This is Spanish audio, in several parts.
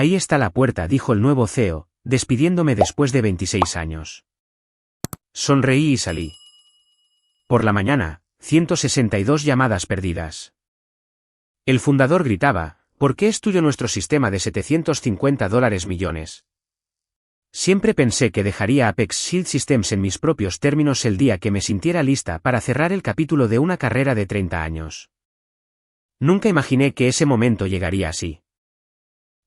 Ahí está la puerta, dijo el nuevo CEO, despidiéndome después de 26 años. Sonreí y salí. Por la mañana, 162 llamadas perdidas. El fundador gritaba: ¿por qué es tuyo nuestro sistema de $750 millones? Siempre pensé que dejaría Apex Shield Systems en mis propios términos el día que me sintiera lista para cerrar el capítulo de una carrera de 30 años. Nunca imaginé que ese momento llegaría así.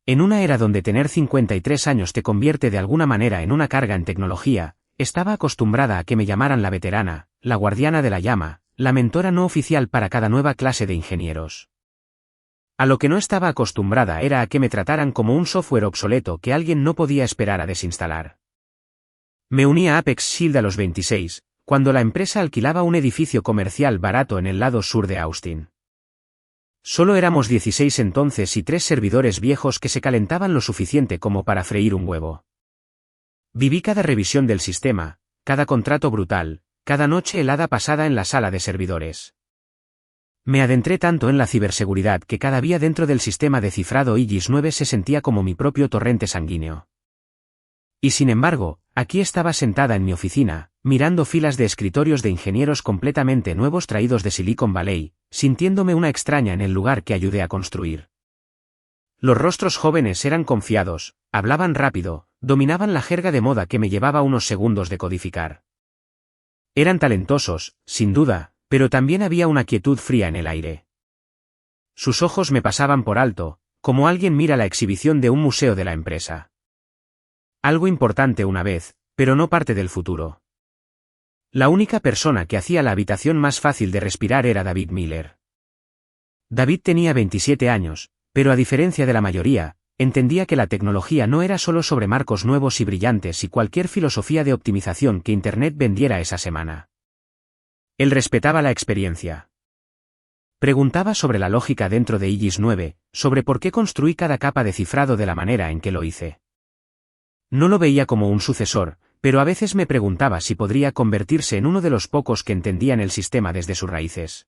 En una era donde tener 53 años te convierte de alguna manera en una carga en tecnología, estaba acostumbrada a que me llamaran la veterana, la guardiana de la llama, la mentora no oficial para cada nueva clase de ingenieros. A lo que no estaba acostumbrada era a que me trataran como un software obsoleto que alguien no podía esperar a desinstalar. Me uní a Apex Shield a los 26, cuando la empresa alquilaba un edificio comercial barato en el lado sur de Austin. Solo éramos 16 entonces y 3 servidores viejos que se calentaban lo suficiente como para freír un huevo. Viví cada revisión del sistema, cada contrato brutal, cada noche helada pasada en la sala de servidores. Me adentré tanto en la ciberseguridad que cada vía dentro del sistema de cifrado Aegis 9 se sentía como mi propio torrente sanguíneo. Y sin embargo, aquí estaba sentada en mi oficina, mirando filas de escritorios de ingenieros completamente nuevos traídos de Silicon Valley, sintiéndome una extraña en el lugar que ayudé a construir. Los rostros jóvenes eran confiados, hablaban rápido, dominaban la jerga de moda que me llevaba unos segundos de codificar. Eran talentosos, sin duda, pero también había una quietud fría en el aire. Sus ojos me pasaban por alto, como alguien mira la exhibición de un museo de la empresa. Algo importante una vez, pero no parte del futuro. La única persona que hacía la habitación más fácil de respirar era David Miller. David tenía 27 años, pero a diferencia de la mayoría, entendía que la tecnología no era solo sobre marcos nuevos y brillantes y cualquier filosofía de optimización que Internet vendiera esa semana. Él respetaba la experiencia. Preguntaba sobre la lógica dentro de Aegis 9, sobre por qué construí cada capa de cifrado de la manera en que lo hice. No lo veía como un sucesor, pero a veces me preguntaba si podría convertirse en uno de los pocos que entendían el sistema desde sus raíces.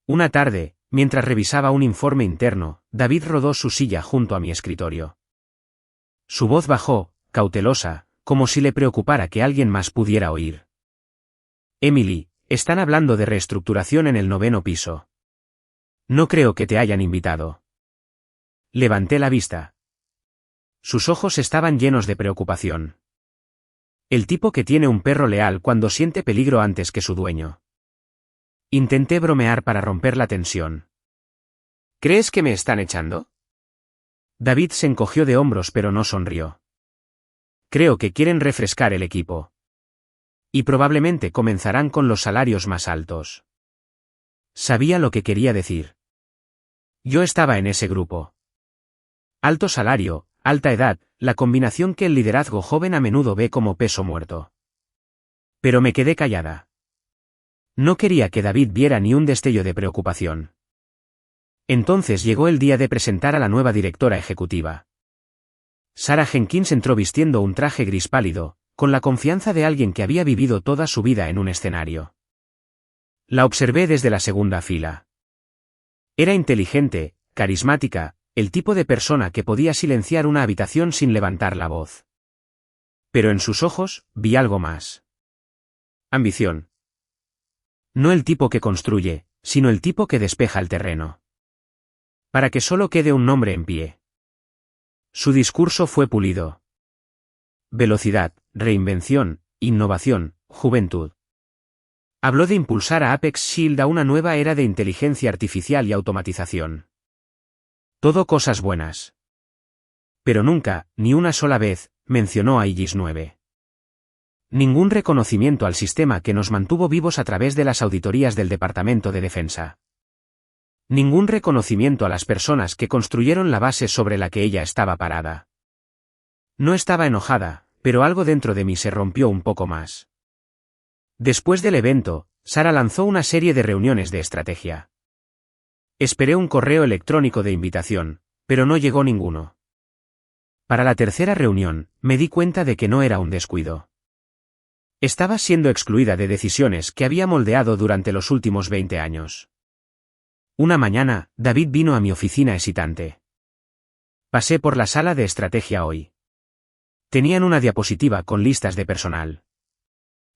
Una tarde, mientras revisaba un informe interno, David rodó su silla junto a mi escritorio. Su voz bajó, cautelosa, como si le preocupara que alguien más pudiera oír. Emily, están hablando de reestructuración en el 9º piso. No creo que te hayan invitado. Levanté la vista. Sus ojos estaban llenos de preocupación. El tipo que tiene un perro leal cuando siente peligro antes que su dueño. Intenté bromear para romper la tensión. ¿Crees que me están echando? David se encogió de hombros pero no sonrió. Creo que quieren refrescar el equipo. Y probablemente comenzarán con los salarios más altos. Sabía lo que quería decir. Yo estaba en ese grupo. Alto salario, alta edad, la combinación que el liderazgo joven a menudo ve como peso muerto. Pero me quedé callada. No quería que David viera ni un destello de preocupación. Entonces llegó el día de presentar a la nueva directora ejecutiva. Sarah Jenkins entró vistiendo un traje gris pálido, con la confianza de alguien que había vivido toda su vida en un escenario. La observé desde la segunda fila. Era inteligente, carismática, el tipo de persona que podía silenciar una habitación sin levantar la voz. Pero en sus ojos, vi algo más. Ambición. No el tipo que construye, sino el tipo que despeja el terreno. Para que solo quede un nombre en pie. Su discurso fue pulido. Velocidad, reinvención, innovación, juventud. Habló de impulsar a Apex Shield a una nueva era de inteligencia artificial y automatización. Todo cosas buenas. Pero nunca, ni una sola vez, mencionó a Aegis 9. Ningún reconocimiento al sistema que nos mantuvo vivos a través de las auditorías del Departamento de Defensa. Ningún reconocimiento a las personas que construyeron la base sobre la que ella estaba parada. No estaba enojada, pero algo dentro de mí se rompió un poco más. Después del evento, Sarah lanzó una serie de reuniones de estrategia. Esperé un correo electrónico de invitación, pero no llegó ninguno. Para la tercera reunión, me di cuenta de que no era un descuido. Estaba siendo excluida de decisiones que había moldeado durante los últimos 20 años. Una mañana, David vino a mi oficina hesitante. Pasé por la sala de estrategia hoy. Tenían una diapositiva con listas de personal.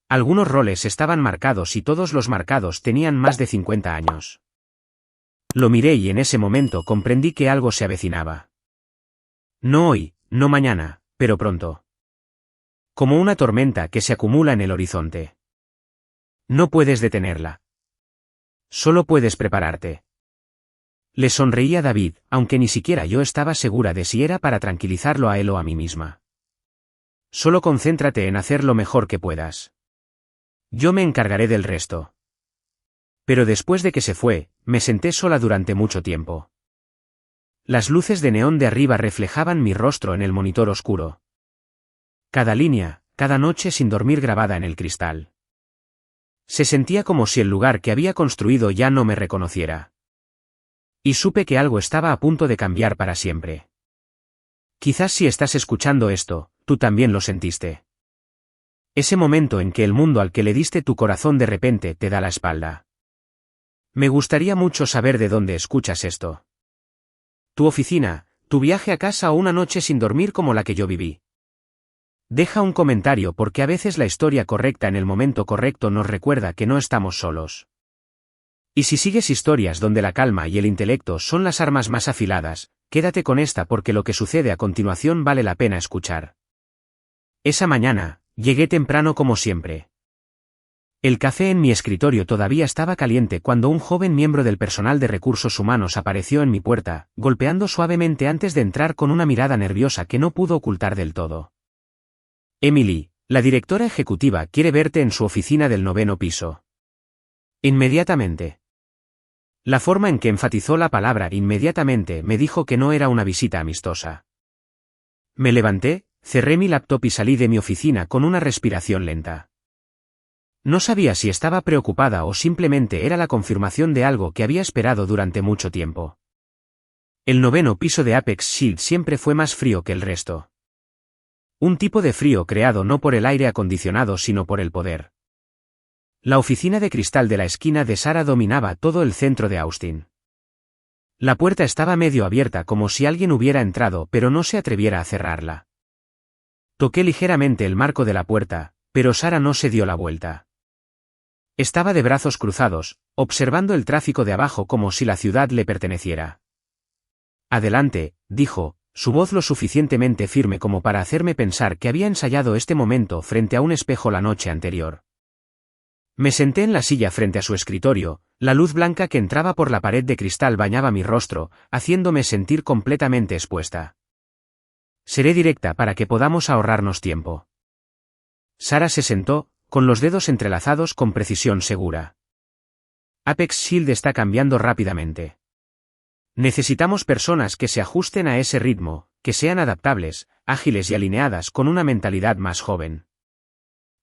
Algunos roles estaban marcados y todos los marcados tenían más de 50 años. Lo miré y en ese momento comprendí que algo se avecinaba. No hoy, no mañana, pero pronto. Como una tormenta que se acumula en el horizonte. No puedes detenerla. Solo puedes prepararte. Le sonreí a David, aunque ni siquiera yo estaba segura de si era para tranquilizarlo a él o a mí misma. Solo concéntrate en hacer lo mejor que puedas. Yo me encargaré del resto. Pero después de que se fue, me senté sola durante mucho tiempo. Las luces de neón de arriba reflejaban mi rostro en el monitor oscuro. Cada línea, cada noche sin dormir grabada en el cristal. Se sentía como si el lugar que había construido ya no me reconociera. Y supe que algo estaba a punto de cambiar para siempre. Quizás si estás escuchando esto, tú también lo sentiste. Ese momento en que el mundo al que le diste tu corazón de repente te da la espalda. Me gustaría mucho saber de dónde escuchas esto. Tu oficina, tu viaje a casa o una noche sin dormir como la que yo viví. Deja un comentario porque a veces la historia correcta en el momento correcto nos recuerda que no estamos solos. Y si sigues historias donde la calma y el intelecto son las armas más afiladas, quédate con esta porque lo que sucede a continuación vale la pena escuchar. Esa mañana, llegué temprano como siempre. El café en mi escritorio todavía estaba caliente cuando un joven miembro del personal de recursos humanos apareció en mi puerta, golpeando suavemente antes de entrar con una mirada nerviosa que no pudo ocultar del todo. Emily, la directora ejecutiva quiere verte en su oficina del 9º piso. Inmediatamente. La forma en que enfatizó la palabra inmediatamente me dijo que no era una visita amistosa. Me levanté, cerré mi laptop y salí de mi oficina con una respiración lenta. No sabía si estaba preocupada o simplemente era la confirmación de algo que había esperado durante mucho tiempo. El 9º piso de Apex Shield siempre fue más frío que el resto. Un tipo de frío creado no por el aire acondicionado sino por el poder. La oficina de cristal de la esquina de Sara dominaba todo el centro de Austin. La puerta estaba medio abierta como si alguien hubiera entrado pero no se atreviera a cerrarla. Toqué ligeramente el marco de la puerta, pero Sara no se dio la vuelta. Estaba de brazos cruzados, observando el tráfico de abajo como si la ciudad le perteneciera. Adelante, dijo, su voz lo suficientemente firme como para hacerme pensar que había ensayado este momento frente a un espejo la noche anterior. Me senté en la silla frente a su escritorio, la luz blanca que entraba por la pared de cristal bañaba mi rostro, haciéndome sentir completamente expuesta. Seré directa para que podamos ahorrarnos tiempo. Sara se sentó, con los dedos entrelazados con precisión segura. Apex Shield está cambiando rápidamente. Necesitamos personas que se ajusten a ese ritmo, que sean adaptables, ágiles y alineadas con una mentalidad más joven.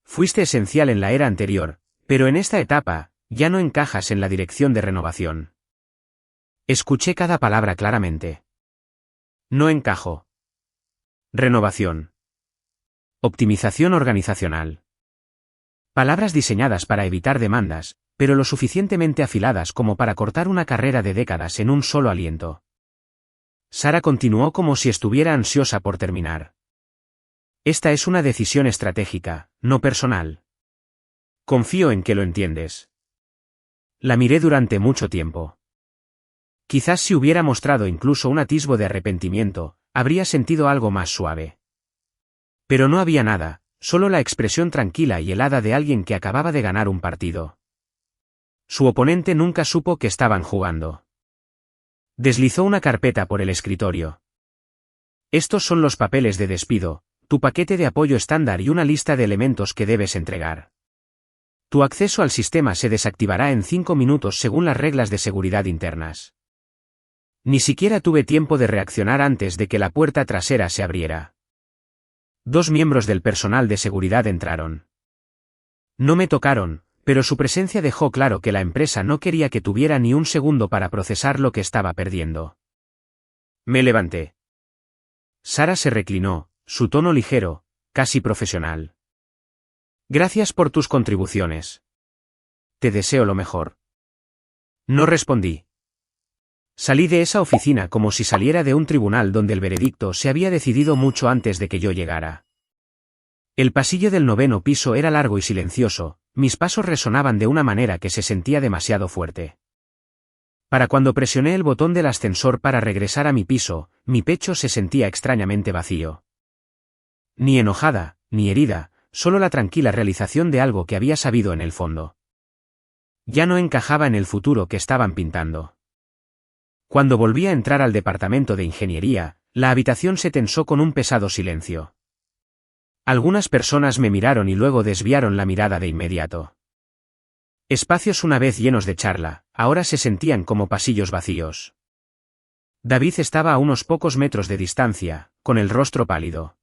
Fuiste esencial en la era anterior, pero en esta etapa, ya no encajas en la dirección de renovación. Escuché cada palabra claramente. No encajo. Renovación. Optimización organizacional. Palabras diseñadas para evitar demandas, pero lo suficientemente afiladas como para cortar una carrera de décadas en un solo aliento. Sara continuó como si estuviera ansiosa por terminar. Esta es una decisión estratégica, no personal. Confío en que lo entiendes. La miré durante mucho tiempo. Quizás si hubiera mostrado incluso un atisbo de arrepentimiento, habría sentido algo más suave. Pero no había nada, solo la expresión tranquila y helada de alguien que acababa de ganar un partido. Su oponente nunca supo que estaban jugando. Deslizó una carpeta por el escritorio. Estos son los papeles de despido, tu paquete de apoyo estándar y una lista de elementos que debes entregar. Tu acceso al sistema se desactivará en 5 minutos según las reglas de seguridad internas. Ni siquiera tuve tiempo de reaccionar antes de que la puerta trasera se abriera. 2 miembros del personal de seguridad entraron. No me tocaron, pero su presencia dejó claro que la empresa no quería que tuviera ni un segundo para procesar lo que estaba perdiendo. Me levanté. Sara se reclinó, su tono ligero, casi profesional. Gracias por tus contribuciones. Te deseo lo mejor. No respondí. Salí de esa oficina como si saliera de un tribunal donde el veredicto se había decidido mucho antes de que yo llegara. El pasillo del 9º piso era largo y silencioso, mis pasos resonaban de una manera que se sentía demasiado fuerte. Para cuando presioné el botón del ascensor para regresar a mi piso, mi pecho se sentía extrañamente vacío. Ni enojada, ni herida, solo la tranquila realización de algo que había sabido en el fondo. Ya no encajaba en el futuro que estaban pintando. Cuando volví a entrar al departamento de ingeniería, la habitación se tensó con un pesado silencio. Algunas personas me miraron y luego desviaron la mirada de inmediato. Espacios una vez llenos de charla, ahora se sentían como pasillos vacíos. David estaba a unos pocos metros de distancia, con el rostro pálido.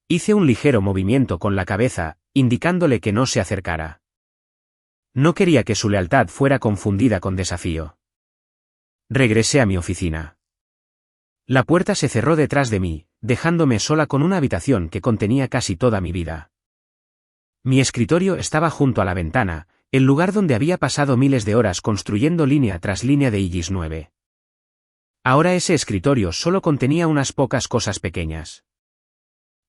Hice un ligero movimiento con la cabeza, indicándole que no se acercara. No quería que su lealtad fuera confundida con desafío. Regresé a mi oficina. La puerta se cerró detrás de mí, dejándome sola con una habitación que contenía casi toda mi vida. Mi escritorio estaba junto a la ventana, el lugar donde había pasado miles de horas construyendo línea tras línea de IGIS 9. Ahora ese escritorio solo contenía unas pocas cosas pequeñas.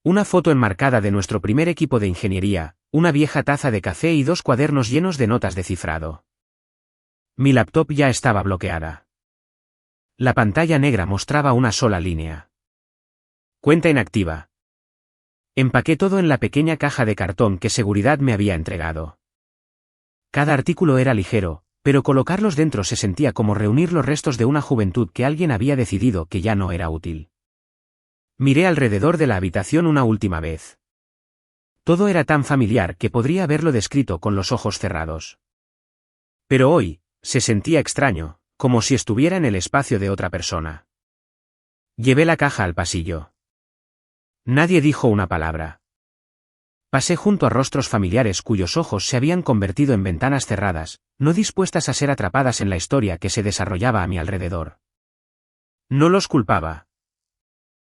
Una foto enmarcada de nuestro primer equipo de ingeniería, una vieja taza de café y 2 cuadernos llenos de notas de cifrado. Mi laptop ya estaba bloqueada. La pantalla negra mostraba una sola línea. Cuenta inactiva. Empaqué todo en la pequeña caja de cartón que seguridad me había entregado. Cada artículo era ligero, pero colocarlos dentro se sentía como reunir los restos de una juventud que alguien había decidido que ya no era útil. Miré alrededor de la habitación una última vez. Todo era tan familiar que podría haberlo descrito con los ojos cerrados. Pero hoy, se sentía extraño, como si estuviera en el espacio de otra persona. Llevé la caja al pasillo. Nadie dijo una palabra. Pasé junto a rostros familiares cuyos ojos se habían convertido en ventanas cerradas, no dispuestas a ser atrapadas en la historia que se desarrollaba a mi alrededor. No los culpaba.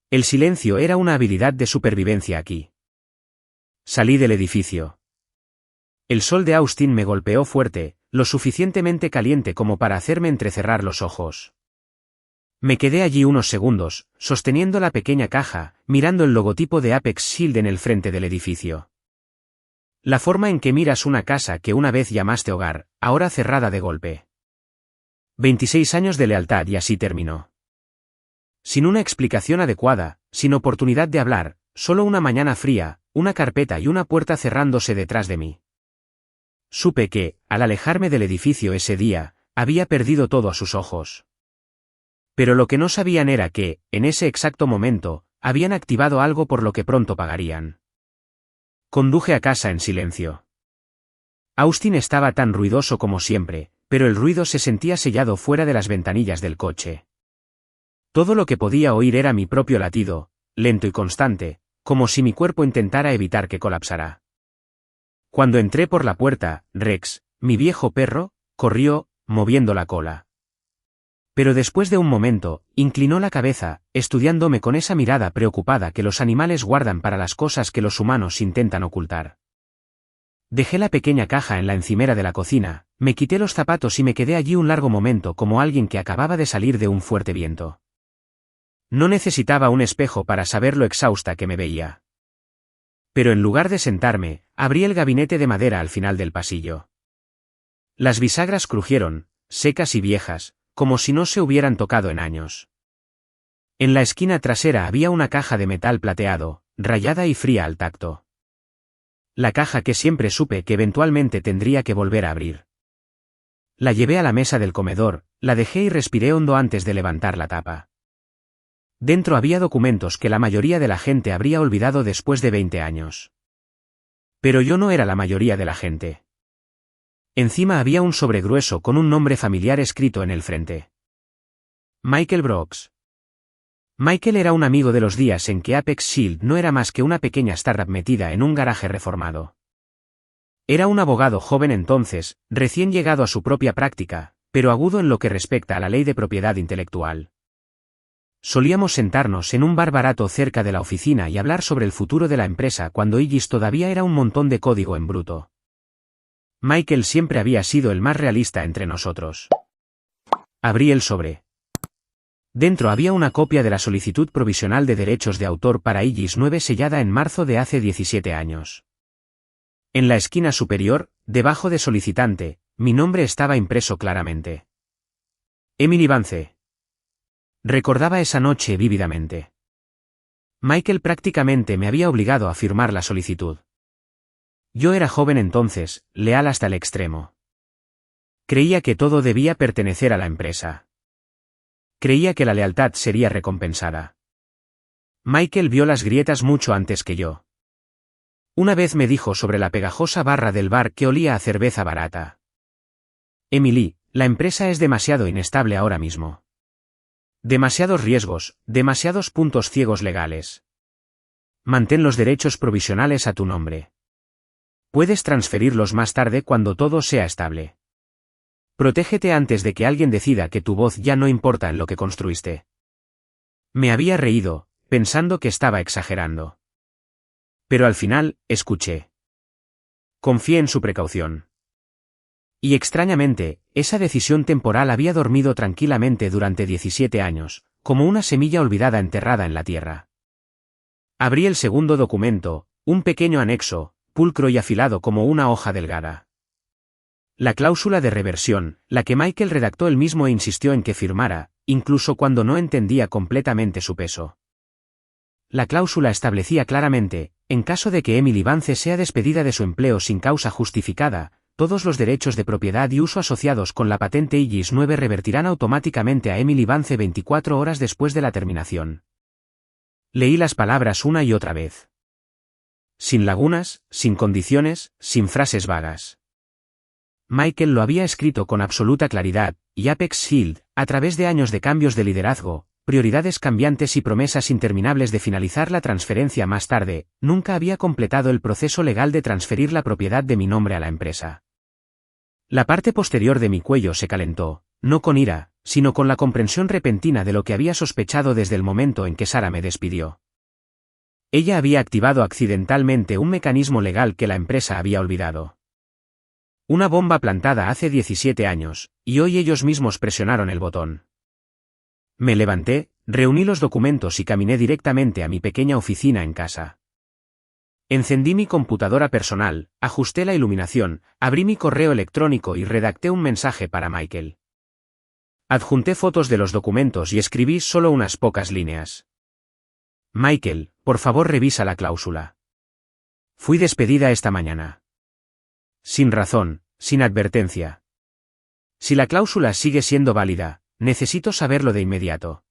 El silencio era una habilidad de supervivencia aquí. Salí del edificio. El sol de Austin me golpeó fuerte, lo suficientemente caliente como para hacerme entrecerrar los ojos. Me quedé allí unos segundos, sosteniendo la pequeña caja, mirando el logotipo de Apex Shield en el frente del edificio. La forma en que miras una casa que una vez llamaste hogar, ahora cerrada de golpe. 26 años de lealtad y así terminó. Sin una explicación adecuada, sin oportunidad de hablar, solo una mañana fría, una carpeta y una puerta cerrándose detrás de mí. Supe que, al alejarme del edificio ese día, había perdido todo a sus ojos. Pero lo que no sabían era que, en ese exacto momento, habían activado algo por lo que pronto pagarían. Conduje a casa en silencio. Austin estaba tan ruidoso como siempre, pero el ruido se sentía sellado fuera de las ventanillas del coche. Todo lo que podía oír era mi propio latido, lento y constante, como si mi cuerpo intentara evitar que colapsara. Cuando entré por la puerta, Rex, mi viejo perro, corrió, moviendo la cola. Pero después de un momento, inclinó la cabeza, estudiándome con esa mirada preocupada que los animales guardan para las cosas que los humanos intentan ocultar. Dejé la pequeña caja en la encimera de la cocina, me quité los zapatos y me quedé allí un largo momento como alguien que acababa de salir de un fuerte viento. No necesitaba un espejo para saber lo exhausta que me veía. Pero en lugar de sentarme, abrí el gabinete de madera al final del pasillo. Las bisagras crujieron, secas y viejas, como si no se hubieran tocado en años. En la esquina trasera había una caja de metal plateado, rayada y fría al tacto. La caja que siempre supe que eventualmente tendría que volver a abrir. La llevé a la mesa del comedor, la dejé y respiré hondo antes de levantar la tapa. Dentro había documentos que la mayoría de la gente habría olvidado después de 20 años. Pero yo no era la mayoría de la gente. Encima había un sobre grueso con un nombre familiar escrito en el frente. Michael Brooks. Michael era un amigo de los días en que Apex Shield no era más que una pequeña startup metida en un garaje reformado. Era un abogado joven entonces, recién llegado a su propia práctica, pero agudo en lo que respecta a la ley de propiedad intelectual. Solíamos sentarnos en un bar barato cerca de la oficina y hablar sobre el futuro de la empresa cuando IGIS todavía era un montón de código en bruto. Michael siempre había sido el más realista entre nosotros. Abrí el sobre. Dentro había una copia de la solicitud provisional de derechos de autor para Illys 9 sellada en marzo de hace 17 años. En la esquina superior, debajo de solicitante, mi nombre estaba impreso claramente. Emily Vance. Recordaba esa noche vívidamente. Michael prácticamente me había obligado a firmar la solicitud. Yo era joven entonces, leal hasta el extremo. Creía que todo debía pertenecer a la empresa. Creía que la lealtad sería recompensada. Michael vio las grietas mucho antes que yo. Una vez me dijo sobre la pegajosa barra del bar que olía a cerveza barata. Emily, la empresa es demasiado inestable ahora mismo. Demasiados riesgos, demasiados puntos ciegos legales. Mantén los derechos provisionales a tu nombre. Puedes transferirlos más tarde cuando todo sea estable. Protégete antes de que alguien decida que tu voz ya no importa en lo que construiste. Me había reído, pensando que estaba exagerando. Pero al final, escuché. Confié en su precaución. Y extrañamente, esa decisión temporal había dormido tranquilamente durante 17 años, como una semilla olvidada enterrada en la tierra. Abrí el segundo documento, un pequeño anexo, pulcro y afilado como una hoja delgada. La cláusula de reversión, la que Michael redactó él mismo e insistió en que firmara, incluso cuando no entendía completamente su peso. La cláusula establecía claramente, en caso de que Emily Vance sea despedida de su empleo sin causa justificada, todos los derechos de propiedad y uso asociados con la patente Illys 9 revertirán automáticamente a Emily Vance 24 horas después de la terminación. Leí las palabras una y otra vez. Sin lagunas, sin condiciones, sin frases vagas. Michael lo había escrito con absoluta claridad, y Apex Shield, a través de años de cambios de liderazgo, prioridades cambiantes y promesas interminables de finalizar la transferencia más tarde, nunca había completado el proceso legal de transferir la propiedad de mi nombre a la empresa. La parte posterior de mi cuello se calentó, no con ira, sino con la comprensión repentina de lo que había sospechado desde el momento en que Sara me despidió. Ella había activado accidentalmente un mecanismo legal que la empresa había olvidado. Una bomba plantada hace 17 años, y hoy ellos mismos presionaron el botón. Me levanté, reuní los documentos y caminé directamente a mi pequeña oficina en casa. Encendí mi computadora personal, ajusté la iluminación, abrí mi correo electrónico y redacté un mensaje para Michael. Adjunté fotos de los documentos y escribí solo unas pocas líneas. Michael, por favor revisa la cláusula. Fui despedida esta mañana. Sin razón, sin advertencia. Si la cláusula sigue siendo válida, necesito saberlo de inmediato.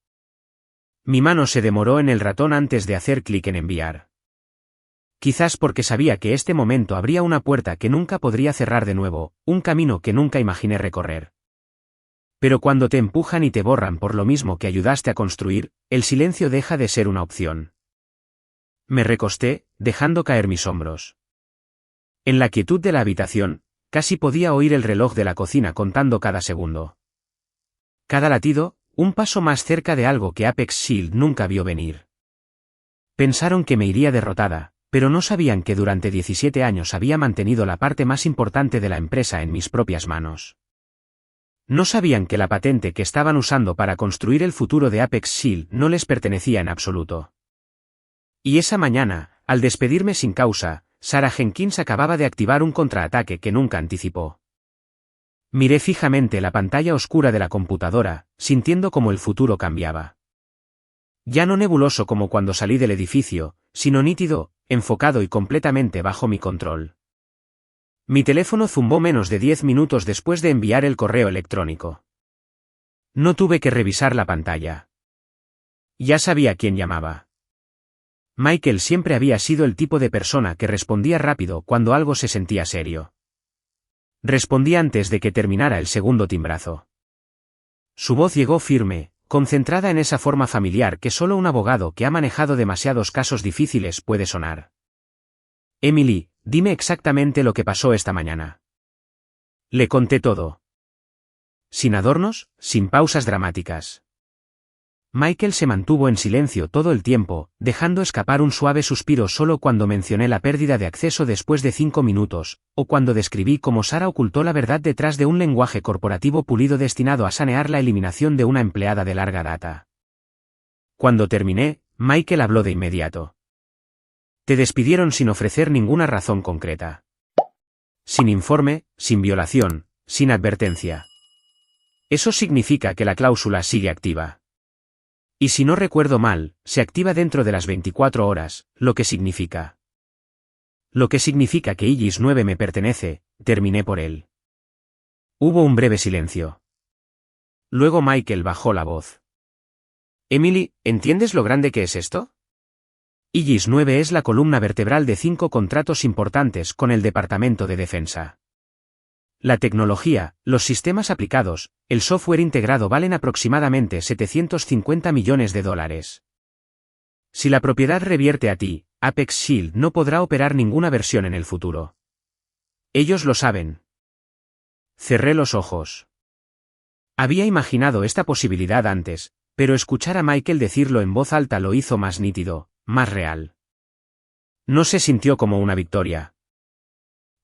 Mi mano se demoró en el ratón antes de hacer clic en enviar. Quizás porque sabía que este momento abría una puerta que nunca podría cerrar de nuevo, un camino que nunca imaginé recorrer. Pero cuando te empujan y te borran por lo mismo que ayudaste a construir, el silencio deja de ser una opción. Me recosté, dejando caer mis hombros. En la quietud de la habitación, casi podía oír el reloj de la cocina contando cada segundo. Cada latido, un paso más cerca de algo que Apex Shield nunca vio venir. Pensaron que me iría derrotada, pero no sabían que durante 17 años había mantenido la parte más importante de la empresa en mis propias manos. No sabían que la patente que estaban usando para construir el futuro de Apex Shield no les pertenecía en absoluto. Y esa mañana, al despedirme sin causa, Sarah Jenkins acababa de activar un contraataque que nunca anticipó. Miré fijamente la pantalla oscura de la computadora, sintiendo cómo el futuro cambiaba. Ya no nebuloso como cuando salí del edificio, sino nítido, enfocado y completamente bajo mi control. Mi teléfono zumbó menos de 10 minutos después de enviar el correo electrónico. No tuve que revisar la pantalla. Ya sabía quién llamaba. Michael siempre había sido el tipo de persona que respondía rápido cuando algo se sentía serio. Respondí antes de que terminara el segundo timbrazo. Su voz llegó firme, concentrada en esa forma familiar que solo un abogado que ha manejado demasiados casos difíciles puede sonar. Emily, dime exactamente lo que pasó esta mañana. Le conté todo. Sin adornos, sin pausas dramáticas. Michael se mantuvo en silencio todo el tiempo, dejando escapar un suave suspiro solo cuando mencioné la pérdida de acceso después de 5 minutos, o cuando describí cómo Sara ocultó la verdad detrás de un lenguaje corporativo pulido destinado a sanear la eliminación de una empleada de larga data. Cuando terminé, Michael habló de inmediato. Te despidieron sin ofrecer ninguna razón concreta. Sin informe, sin violación, sin advertencia. Eso significa que la cláusula sigue activa. Y si no recuerdo mal, se activa dentro de las 24 horas, lo que significa que Aegis 9 me pertenece, terminé por él. Hubo un breve silencio. Luego Michael bajó la voz. Emily, ¿entiendes lo grande que es esto? Aegis 9 es la columna vertebral de 5 contratos importantes con el Departamento de Defensa. La tecnología, los sistemas aplicados, el software integrado valen aproximadamente 750 millones de dólares. Si la propiedad revierte a ti, Apex Shield no podrá operar ninguna versión en el futuro. Ellos lo saben. Cerré los ojos. Había imaginado esta posibilidad antes, pero escuchar a Michael decirlo en voz alta lo hizo más nítido, más real. No se sintió como una victoria.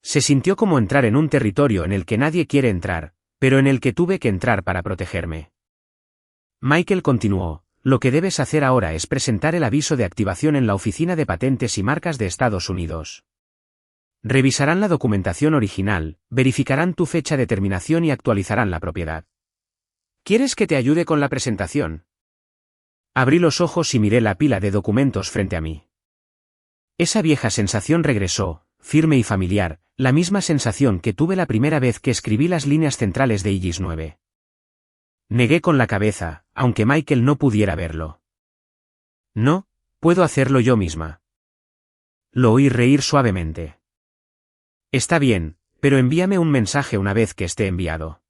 Se sintió como entrar en un territorio en el que nadie quiere entrar, pero en el que tuve que entrar para protegerme. Michael continuó, lo que debes hacer ahora es presentar el aviso de activación en la Oficina de Patentes y Marcas de Estados Unidos. Revisarán la documentación original, verificarán tu fecha de terminación y actualizarán la propiedad. ¿Quieres que te ayude con la presentación? Abrí los ojos y miré la pila de documentos frente a mí. Esa vieja sensación regresó, firme y familiar, la misma sensación que tuve la primera vez que escribí las líneas centrales de Aegis 9. Negué con la cabeza, aunque Michael no pudiera verlo. No, puedo hacerlo yo misma. Lo oí reír suavemente. Está bien, pero envíame un mensaje una vez que esté enviado.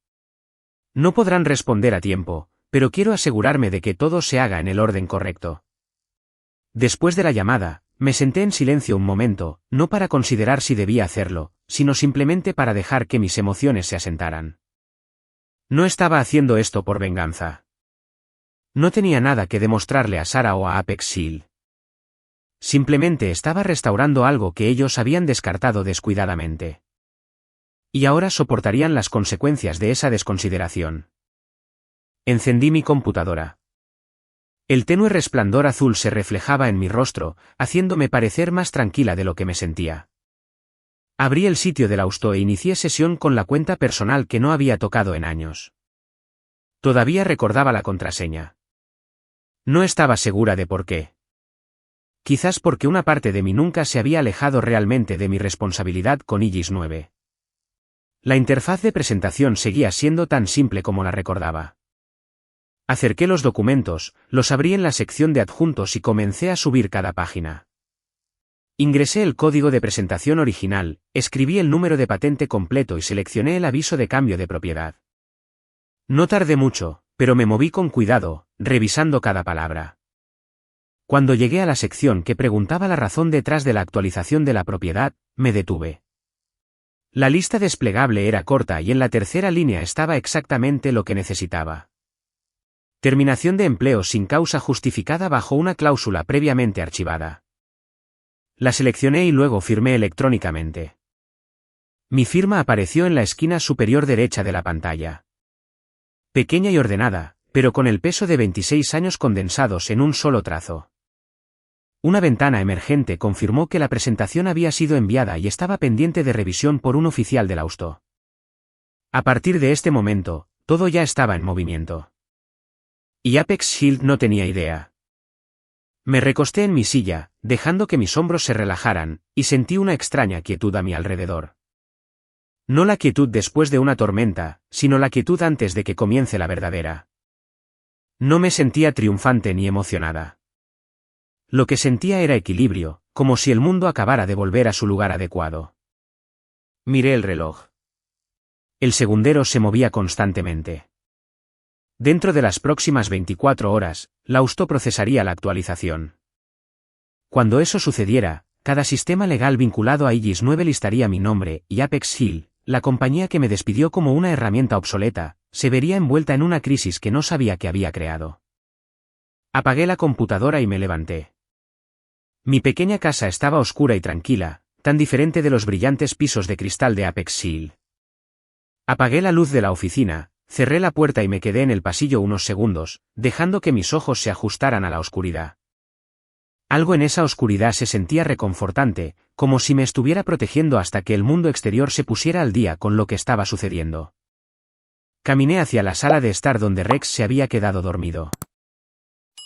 No podrán responder a tiempo, pero quiero asegurarme de que todo se haga en el orden correcto. Después de la llamada, me senté en silencio un momento, no para considerar si debía hacerlo, sino simplemente para dejar que mis emociones se asentaran. No estaba haciendo esto por venganza. No tenía nada que demostrarle a Sarah o a Apex Shield. Simplemente estaba restaurando algo que ellos habían descartado descuidadamente. Y ahora soportarían las consecuencias de esa desconsideración. Encendí mi computadora. El tenue resplandor azul se reflejaba en mi rostro, haciéndome parecer más tranquila de lo que me sentía. Abrí el sitio del Austo e inicié sesión con la cuenta personal que no había tocado en años. Todavía recordaba la contraseña. No estaba segura de por qué. Quizás porque una parte de mí nunca se había alejado realmente de mi responsabilidad con Aegis 9. La interfaz de presentación seguía siendo tan simple como la recordaba. Acerqué los documentos, los abrí en la sección de adjuntos y comencé a subir cada página. Ingresé el código de presentación original, escribí el número de patente completo y seleccioné el aviso de cambio de propiedad. No tardé mucho, pero me moví con cuidado, revisando cada palabra. Cuando llegué a la sección que preguntaba la razón detrás de la actualización de la propiedad, me detuve. La lista desplegable era corta y en la tercera línea estaba exactamente lo que necesitaba. Terminación de empleo sin causa justificada bajo una cláusula previamente archivada. La seleccioné y luego firmé electrónicamente. Mi firma apareció en la esquina superior derecha de la pantalla. Pequeña y ordenada, pero con el peso de 26 años condensados en un solo trazo. Una ventana emergente confirmó que la presentación había sido enviada y estaba pendiente de revisión por un oficial del Austo. A partir de este momento, todo ya estaba en movimiento. Y Apex Shield no tenía idea. Me recosté en mi silla, dejando que mis hombros se relajaran, y sentí una extraña quietud a mi alrededor. No la quietud después de una tormenta, sino la quietud antes de que comience la verdadera. No me sentía triunfante ni emocionada. Lo que sentía era equilibrio, como si el mundo acabara de volver a su lugar adecuado. Miré el reloj. El segundero se movía constantemente. Dentro de las próximas 24 horas, la Austo procesaría la actualización. Cuando eso sucediera, cada sistema legal vinculado a Aegis 9 listaría mi nombre, y Apex Shield, la compañía que me despidió como una herramienta obsoleta, se vería envuelta en una crisis que no sabía que había creado. Apagué la computadora y me levanté. Mi pequeña casa estaba oscura y tranquila, tan diferente de los brillantes pisos de cristal de Apex Shield. Apagué la luz de la oficina, Cerré la puerta y me quedé en el pasillo unos segundos, dejando que mis ojos se ajustaran a la oscuridad. Algo en esa oscuridad se sentía reconfortante, como si me estuviera protegiendo hasta que el mundo exterior se pusiera al día con lo que estaba sucediendo. Caminé hacia la sala de estar donde Rex se había quedado dormido.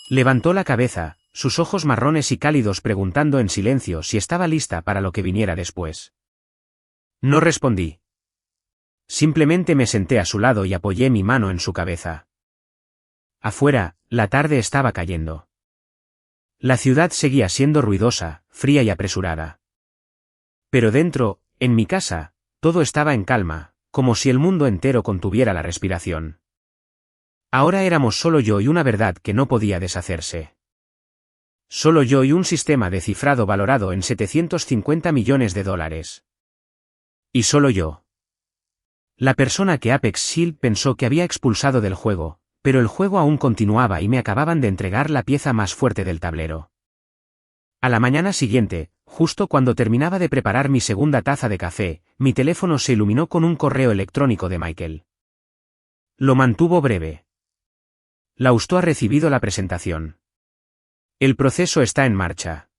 Levantó la cabeza, sus ojos marrones y cálidos preguntando en silencio si estaba lista para lo que viniera después. No respondí. Simplemente me senté a su lado y apoyé mi mano en su cabeza. Afuera, la tarde estaba cayendo. La ciudad seguía siendo ruidosa, fría y apresurada. Pero dentro, en mi casa, todo estaba en calma, como si el mundo entero contuviera la respiración. Ahora éramos solo yo y una verdad que no podía deshacerse. Solo yo y un sistema de cifrado valorado en $750 millones. Y solo yo. La persona que Apex Shield pensó que había expulsado del juego, pero el juego aún continuaba y me acababan de entregar la pieza más fuerte del tablero. A la mañana siguiente, justo cuando terminaba de preparar mi segunda taza de café, mi teléfono se iluminó con un correo electrónico de Michael. Lo mantuvo breve. Lausto ha recibido la presentación. El proceso está en marcha.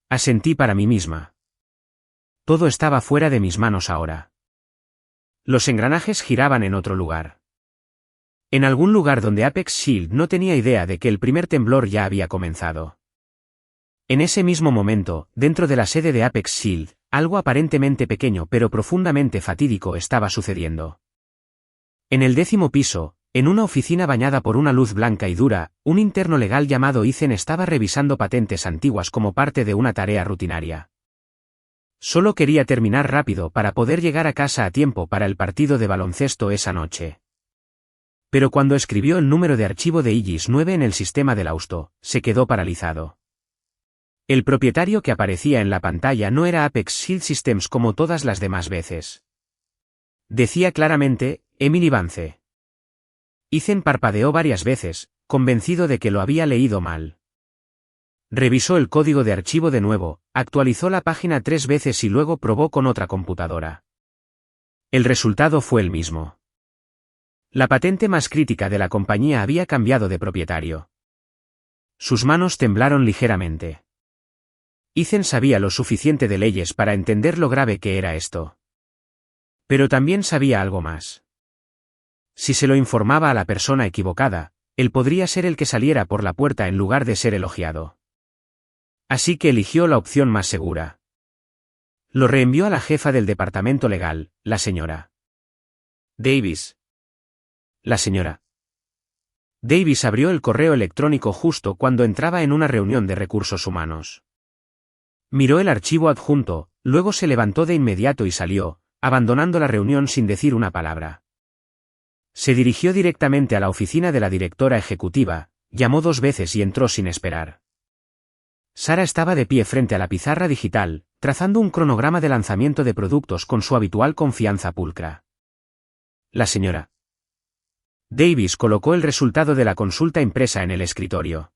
Asentí para mí misma. Todo estaba fuera de mis manos ahora. Los engranajes giraban en otro lugar. En algún lugar donde Apex Shield no tenía idea de que el primer temblor ya había comenzado. En ese mismo momento, dentro de la sede de Apex Shield, algo aparentemente pequeño pero profundamente fatídico estaba sucediendo. En el 10º piso, en una oficina bañada por una luz blanca y dura, un interno legal llamado Ethan estaba revisando patentes antiguas como parte de una tarea rutinaria. Solo quería terminar rápido para poder llegar a casa a tiempo para el partido de baloncesto esa noche. Pero cuando escribió el número de archivo de Aegis 9 en el sistema de Lausto, se quedó paralizado. El propietario que aparecía en la pantalla no era Apex Shield Systems como todas las demás veces. Decía claramente, Emily Vance. Ethan parpadeó varias veces, convencido de que lo había leído mal. Revisó el código de archivo de nuevo, actualizó la página 3 veces y luego probó con otra computadora. El resultado fue el mismo. La patente más crítica de la compañía había cambiado de propietario. Sus manos temblaron ligeramente. Ethan sabía lo suficiente de leyes para entender lo grave que era esto. Pero también sabía algo más. Si se lo informaba a la persona equivocada, él podría ser el que saliera por la puerta en lugar de ser elogiado. Así que eligió la opción más segura. Lo reenvió a la jefa del departamento legal, la señora Davis. La señora Davis abrió el correo electrónico justo cuando entraba en una reunión de recursos humanos. Miró el archivo adjunto, luego se levantó de inmediato y salió, abandonando la reunión sin decir una palabra. Se dirigió directamente a la oficina de la directora ejecutiva, llamó 2 veces y entró sin esperar. Sara estaba de pie frente a la pizarra digital, trazando un cronograma de lanzamiento de productos con su habitual confianza pulcra. La señora Davis colocó el resultado de la consulta impresa en el escritorio.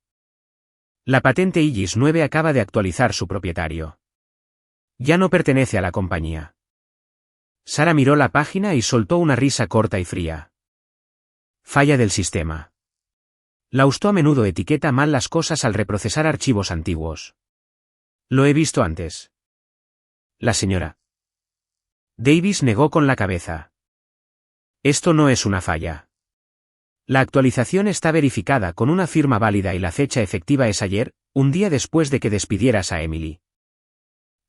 La patente Aegis 9 acaba de actualizar su propietario. Ya no pertenece a la compañía. Sara miró la página y soltó una risa corta y fría. Falla del sistema. Lausto a menudo etiqueta mal las cosas al reprocesar archivos antiguos. Lo he visto antes. La señora Davis negó con la cabeza. Esto no es una falla. La actualización está verificada con una firma válida y la fecha efectiva es ayer, un día después de que despidieras a Emily.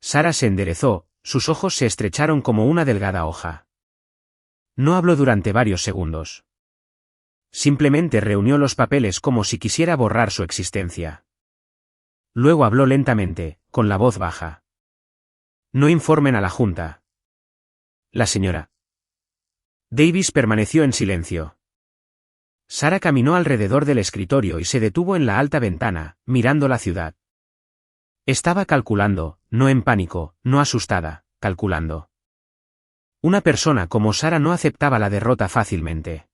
Sara se enderezó, sus ojos se estrecharon como una delgada hoja. No habló durante varios segundos. Simplemente reunió los papeles como si quisiera borrar su existencia. Luego habló lentamente, con la voz baja. No informen a la Junta. La señora Davis permaneció en silencio. Sara caminó alrededor del escritorio y se detuvo en la alta ventana, mirando la ciudad. Estaba calculando, no en pánico, no asustada, calculando. Una persona como Sara no aceptaba la derrota fácilmente.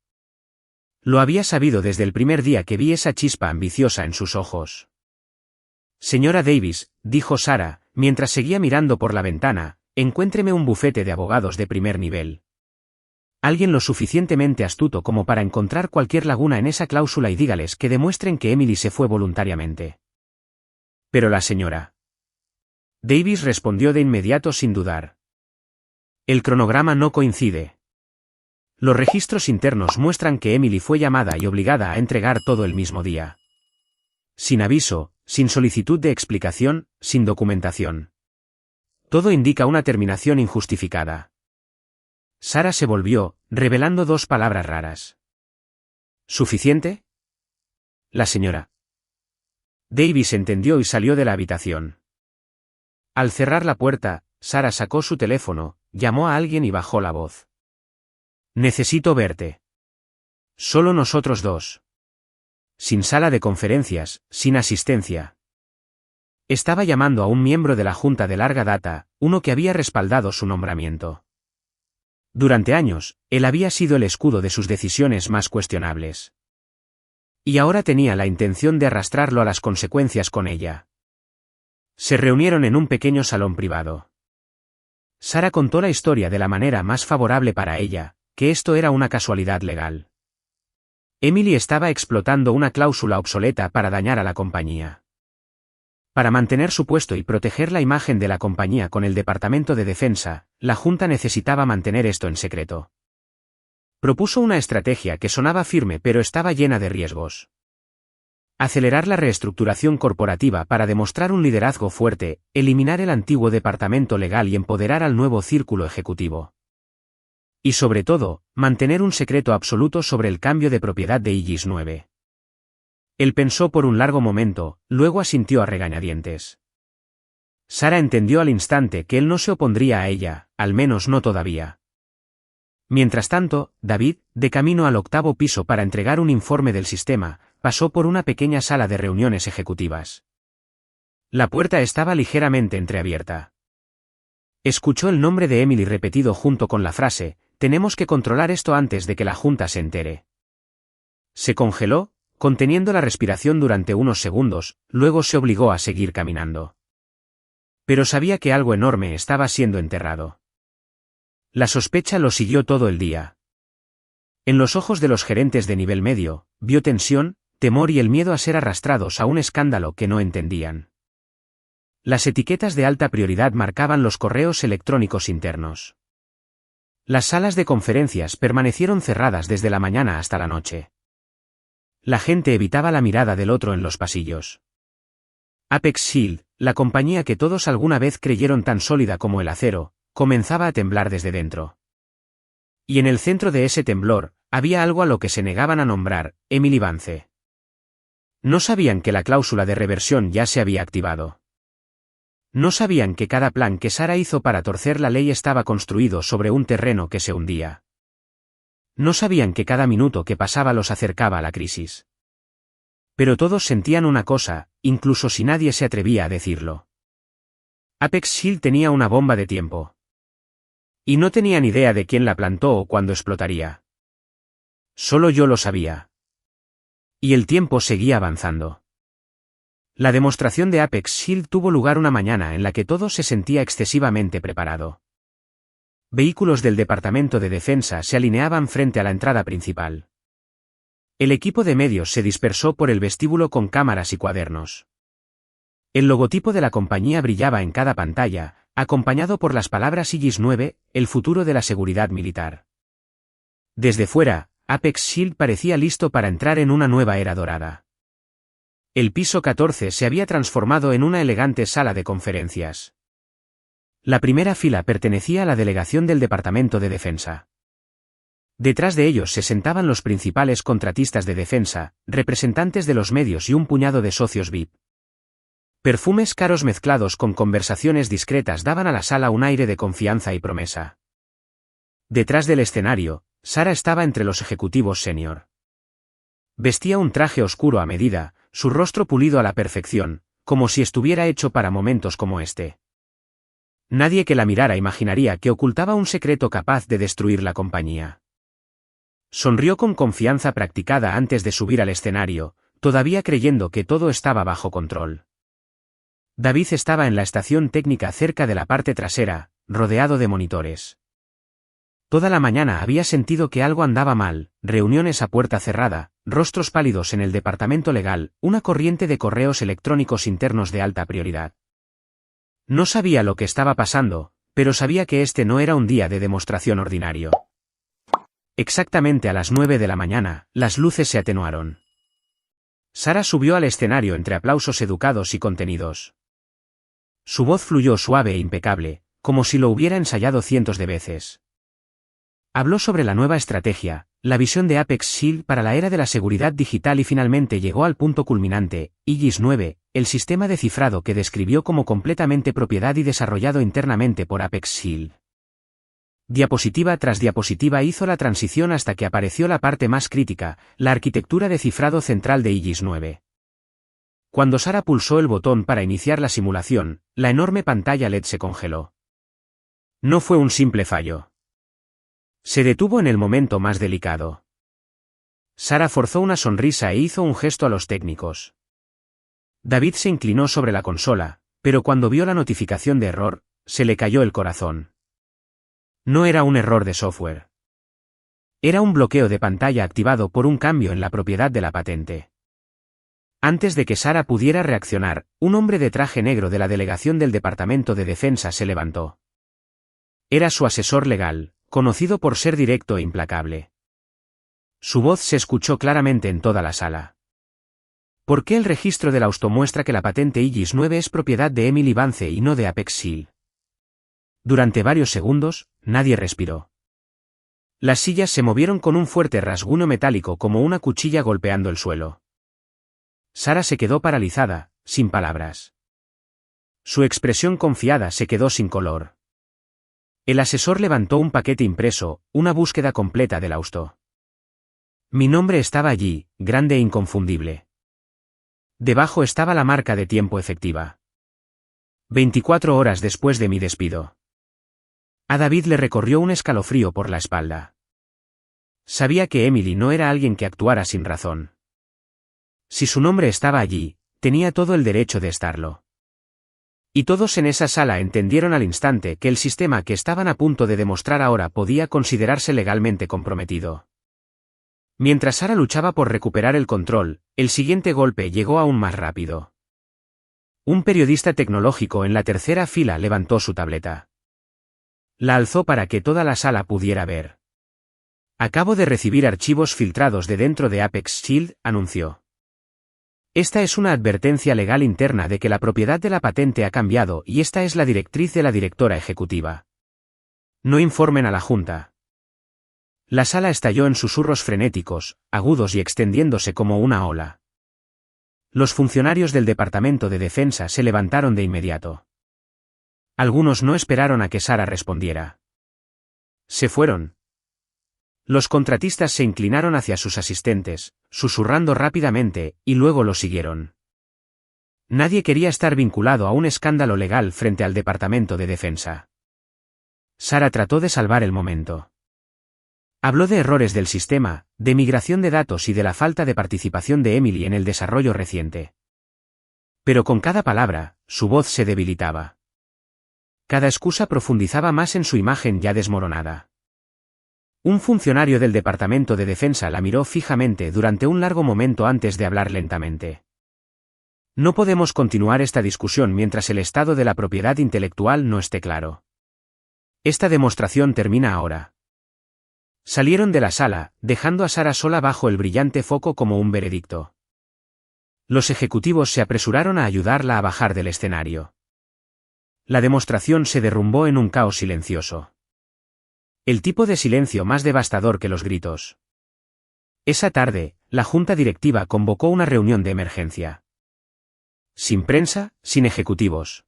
Lo había sabido desde el primer día que vi esa chispa ambiciosa en sus ojos. Señora Davis, dijo Sara, mientras seguía mirando por la ventana, encuéntreme un bufete de abogados de primer nivel. Alguien lo suficientemente astuto como para encontrar cualquier laguna en esa cláusula y dígales que demuestren que Emily se fue voluntariamente. Pero la señora Davis respondió de inmediato sin dudar. El cronograma no coincide. Los registros internos muestran que Emily fue llamada y obligada a entregar todo el mismo día. Sin aviso, sin solicitud de explicación, sin documentación. Todo indica una terminación injustificada. Sarah se volvió, revelando dos palabras raras. ¿Suficiente? La señora Davis entendió y salió de la habitación. Al cerrar la puerta, Sarah sacó su teléfono, llamó a alguien y bajó la voz. Necesito verte. Solo nosotros dos. Sin sala de conferencias, sin asistencia. Estaba llamando a un miembro de la Junta de larga data, uno que había respaldado su nombramiento. Durante años, él había sido el escudo de sus decisiones más cuestionables. Y ahora tenía la intención de arrastrarlo a las consecuencias con ella. Se reunieron en un pequeño salón privado. Sarah contó la historia de la manera más favorable para ella, que esto era una casualidad legal. Emily estaba explotando una cláusula obsoleta para dañar a la compañía. Para mantener su puesto y proteger la imagen de la compañía con el Departamento de Defensa, la Junta necesitaba mantener esto en secreto. Propuso una estrategia que sonaba firme pero estaba llena de riesgos. Acelerar la reestructuración corporativa para demostrar un liderazgo fuerte, eliminar el antiguo departamento legal y empoderar al nuevo círculo ejecutivo. Y sobre todo, mantener un secreto absoluto sobre el cambio de propiedad de Aegis 9. Él pensó por un largo momento, luego asintió a regañadientes. Sarah entendió al instante que él no se opondría a ella, al menos no todavía. Mientras tanto, David, de camino al 8º piso para entregar un informe del sistema, pasó por una pequeña sala de reuniones ejecutivas. La puerta estaba ligeramente entreabierta. Escuchó el nombre de Emily repetido junto con la frase, «Tenemos que controlar esto antes de que la Junta se entere». Se congeló, conteniendo la respiración durante unos segundos, luego se obligó a seguir caminando. Pero sabía que algo enorme estaba siendo enterrado. La sospecha lo siguió todo el día. En los ojos de los gerentes de nivel medio, vio tensión, temor y el miedo a ser arrastrados a un escándalo que no entendían. Las etiquetas de alta prioridad marcaban los correos electrónicos internos. Las salas de conferencias permanecieron cerradas desde la mañana hasta la noche. La gente evitaba la mirada del otro en los pasillos. Apex Shield, la compañía que todos alguna vez creyeron tan sólida como el acero, comenzaba a temblar desde dentro. Y en el centro de ese temblor, había algo a lo que se negaban a nombrar, Emily Vance. No sabían que la cláusula de reversión ya se había activado. No sabían que cada plan que Sarah hizo para torcer la ley estaba construido sobre un terreno que se hundía. No sabían que cada minuto que pasaba los acercaba a la crisis. Pero todos sentían una cosa, incluso si nadie se atrevía a decirlo. Apex Shield tenía una bomba de tiempo. Y no tenían idea de quién la plantó o cuándo explotaría. Solo yo lo sabía. Y el tiempo seguía avanzando. La demostración de Apex Shield tuvo lugar una mañana en la que todo se sentía excesivamente preparado. Vehículos del Departamento de Defensa se alineaban frente a la entrada principal. El equipo de medios se dispersó por el vestíbulo con cámaras y cuadernos. El logotipo de la compañía brillaba en cada pantalla, acompañado por las palabras Aegis 9, el futuro de la seguridad militar. Desde fuera, Apex Shield parecía listo para entrar en una nueva era dorada. El piso 14 se había transformado en una elegante sala de conferencias. La primera fila pertenecía a la delegación del Departamento de Defensa. Detrás de ellos se sentaban los principales contratistas de defensa, representantes de los medios y un puñado de socios VIP. Perfumes caros mezclados con conversaciones discretas daban a la sala un aire de confianza y promesa. Detrás del escenario, Sarah estaba entre los ejecutivos senior. Vestía un traje oscuro a medida, su rostro pulido a la perfección, como si estuviera hecho para momentos como este. Nadie que la mirara imaginaría que ocultaba un secreto capaz de destruir la compañía. Sonrió con confianza practicada antes de subir al escenario, todavía creyendo que todo estaba bajo control. David estaba en la estación técnica cerca de la parte trasera, rodeado de monitores. Toda la mañana había sentido que algo andaba mal, reuniones a puerta cerrada, rostros pálidos en el departamento legal, una corriente de correos electrónicos internos de alta prioridad. No sabía lo que estaba pasando, pero sabía que este no era un día de demostración ordinario. Exactamente a las 9 de la mañana, las luces se atenuaron. Sara subió al escenario entre aplausos educados y contenidos. Su voz fluyó suave e impecable, como si lo hubiera ensayado cientos de veces. Habló sobre la nueva estrategia, la visión de Apex Shield para la era de la seguridad digital y finalmente llegó al punto culminante, Aegis 9, el sistema de cifrado que describió como completamente propiedad y desarrollado internamente por Apex Shield. Diapositiva tras diapositiva hizo la transición hasta que apareció la parte más crítica, la arquitectura de cifrado central de Aegis 9. Cuando Sara pulsó el botón para iniciar la simulación, la enorme pantalla LED se congeló. No fue un simple fallo. Se detuvo en el momento más delicado. Sara forzó una sonrisa e hizo un gesto a los técnicos. David se inclinó sobre la consola, pero cuando vio la notificación de error, se le cayó el corazón. No era un error de software. Era un bloqueo de pantalla activado por un cambio en la propiedad de la patente. Antes de que Sara pudiera reaccionar, un hombre de traje negro de la delegación del Departamento de Defensa se levantó. Era su asesor legal, conocido por ser directo e implacable. Su voz se escuchó claramente en toda la sala. ¿Por qué el registro del Austo muestra que la patente Aegis 9 es propiedad de Emily Vance y no de Apex Shield? Durante varios segundos, nadie respiró. Las sillas se movieron con un fuerte rasguño metálico como una cuchilla golpeando el suelo. Sara se quedó paralizada, sin palabras. Su expresión confiada se quedó sin color. El asesor levantó un paquete impreso, una búsqueda completa del Austo. Mi nombre estaba allí, grande e inconfundible. Debajo estaba la marca de tiempo efectiva. 24 horas después de mi despido. A David le recorrió un escalofrío por la espalda. Sabía que Emily no era alguien que actuara sin razón. Si su nombre estaba allí, tenía todo el derecho de estarlo. Y todos en esa sala entendieron al instante que el sistema que estaban a punto de demostrar ahora podía considerarse legalmente comprometido. Mientras Sara luchaba por recuperar el control, el siguiente golpe llegó aún más rápido. Un periodista tecnológico en la tercera fila levantó su tableta. La alzó para que toda la sala pudiera ver. Acabo de recibir archivos filtrados de dentro de Apex Shield, anunció. Esta es una advertencia legal interna de que la propiedad de la patente ha cambiado y esta es la directriz de la directora ejecutiva. No informen a la Junta. La sala estalló en susurros frenéticos, agudos y extendiéndose como una ola. Los funcionarios del Departamento de Defensa se levantaron de inmediato. Algunos no esperaron a que Sara respondiera. Se fueron. Los contratistas se inclinaron hacia sus asistentes, susurrando rápidamente, y luego los siguieron. Nadie quería estar vinculado a un escándalo legal frente al Departamento de Defensa. Sara trató de salvar el momento. Habló de errores del sistema, de migración de datos y de la falta de participación de Emily en el desarrollo reciente. Pero con cada palabra, su voz se debilitaba. Cada excusa profundizaba más en su imagen ya desmoronada. Un funcionario del Departamento de Defensa la miró fijamente durante un largo momento antes de hablar lentamente. No podemos continuar esta discusión mientras el estado de la propiedad intelectual no esté claro. Esta demostración termina ahora. Salieron de la sala, dejando a Sara sola bajo el brillante foco como un veredicto. Los ejecutivos se apresuraron a ayudarla a bajar del escenario. La demostración se derrumbó en un caos silencioso. El tipo de silencio más devastador que los gritos. Esa tarde, la junta directiva convocó una reunión de emergencia. Sin prensa, sin ejecutivos.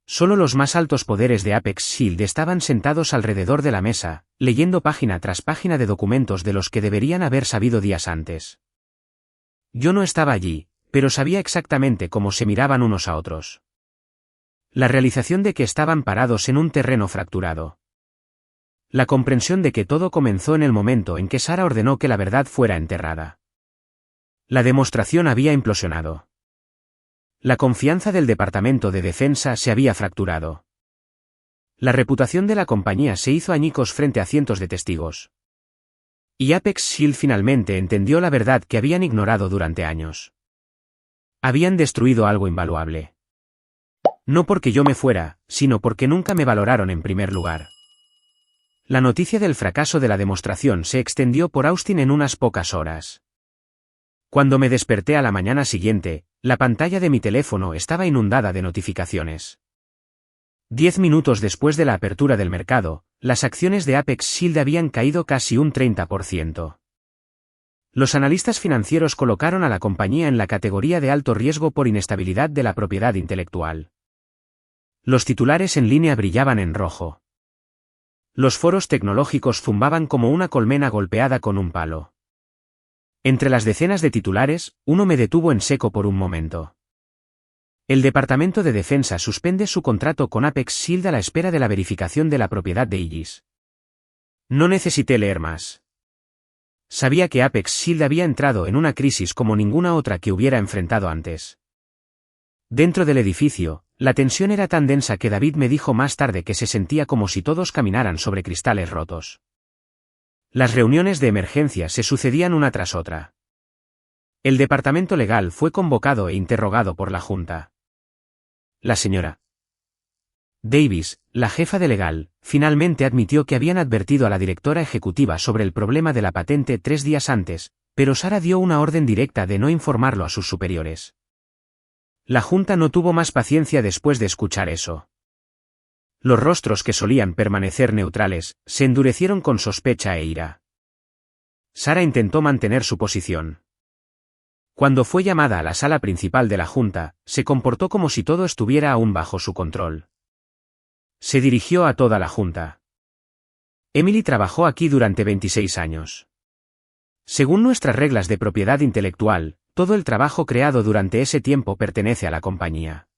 Solo los más altos poderes de Apex Shield estaban sentados alrededor de la mesa, leyendo página tras página de documentos de los que deberían haber sabido días antes. Yo no estaba allí, pero sabía exactamente cómo se miraban unos a otros. La realización de que estaban parados en un terreno fracturado. La comprensión de que todo comenzó en el momento en que Sara ordenó que la verdad fuera enterrada. La demostración había implosionado. La confianza del Departamento de Defensa se había fracturado. La reputación de la compañía se hizo añicos frente a cientos de testigos. Y Apex Shield finalmente entendió la verdad que habían ignorado durante años. Habían destruido algo invaluable. No porque yo me fuera, sino porque nunca me valoraron en primer lugar. La noticia del fracaso de la demostración se extendió por Austin en unas pocas horas. Cuando me desperté a la mañana siguiente, la pantalla de mi teléfono estaba inundada de notificaciones. 10 minutos después de la apertura del mercado, las acciones de Apex Shield habían caído casi un 30%. Los analistas financieros colocaron a la compañía en la categoría de alto riesgo por inestabilidad de la propiedad intelectual. Los titulares en línea brillaban en rojo. Los foros tecnológicos zumbaban como una colmena golpeada con un palo. Entre las decenas de titulares, uno me detuvo en seco por un momento. El Departamento de Defensa suspende su contrato con Apex Shield a la espera de la verificación de la propiedad de Aegis. No necesité leer más. Sabía que Apex Shield había entrado en una crisis como ninguna otra que hubiera enfrentado antes. Dentro del edificio, la tensión era tan densa que David me dijo más tarde que se sentía como si todos caminaran sobre cristales rotos. Las reuniones de emergencia se sucedían una tras otra. El departamento legal fue convocado e interrogado por la Junta. La señora Davis, la jefa de legal, finalmente admitió que habían advertido a la directora ejecutiva sobre el problema de la patente 3 días antes, pero Sarah dio una orden directa de no informarlo a sus superiores. La Junta no tuvo más paciencia después de escuchar eso. Los rostros que solían permanecer neutrales, se endurecieron con sospecha e ira. Sarah intentó mantener su posición. Cuando fue llamada a la sala principal de la Junta, se comportó como si todo estuviera aún bajo su control. Se dirigió a toda la Junta. Emily trabajó aquí durante 26 años. Según nuestras reglas de propiedad intelectual, todo el trabajo creado durante ese tiempo pertenece a la compañía.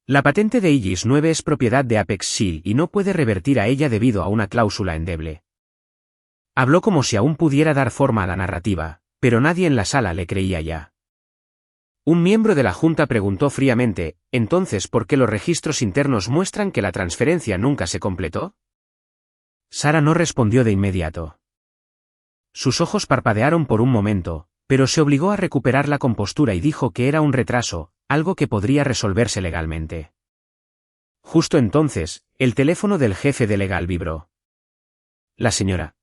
La patente de Aegis 9 es propiedad de Apex Shield y no puede revertir a ella debido a una cláusula endeble. Habló como si aún pudiera dar forma a la narrativa, pero nadie en la sala le creía ya. Un miembro de la Junta preguntó fríamente, ¿entonces por qué los registros internos muestran que la transferencia nunca se completó? Sarah no respondió de inmediato. Sus ojos parpadearon por un momento, pero se obligó a recuperar la compostura y dijo que era un retraso, algo que podría resolverse legalmente. Justo entonces, el teléfono del jefe de legal vibró. La señora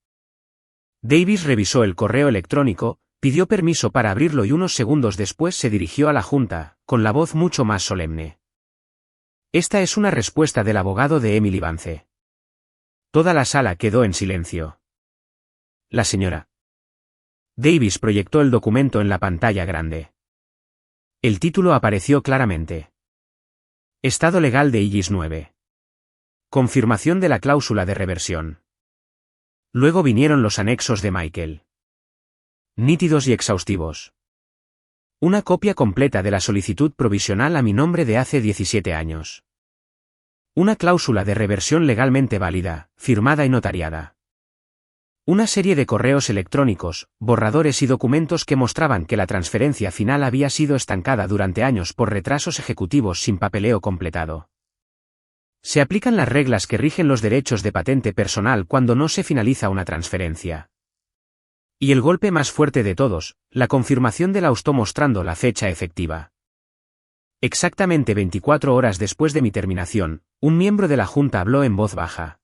Davis revisó el correo electrónico, pidió permiso para abrirlo y unos segundos después se dirigió a la Junta, con la voz mucho más solemne. Esta es una respuesta del abogado de Emily Vance. Toda la sala quedó en silencio. La señora Davis proyectó el documento en la pantalla grande. El título apareció claramente. Estado legal de Aegis 9. Confirmación de la cláusula de reversión. Luego vinieron los anexos de Michael. Nítidos y exhaustivos. Una copia completa de la solicitud provisional a mi nombre de hace 17 años. Una cláusula de reversión legalmente válida, firmada y notariada. Una serie de correos electrónicos, borradores y documentos que mostraban que la transferencia final había sido estancada durante años por retrasos ejecutivos sin papeleo completado. Se aplican las reglas que rigen los derechos de patente personal cuando no se finaliza una transferencia. Y el golpe más fuerte de todos, la confirmación de la AUSTO mostrando la fecha efectiva. Exactamente 24 horas después de mi terminación, un miembro de la Junta habló en voz baja.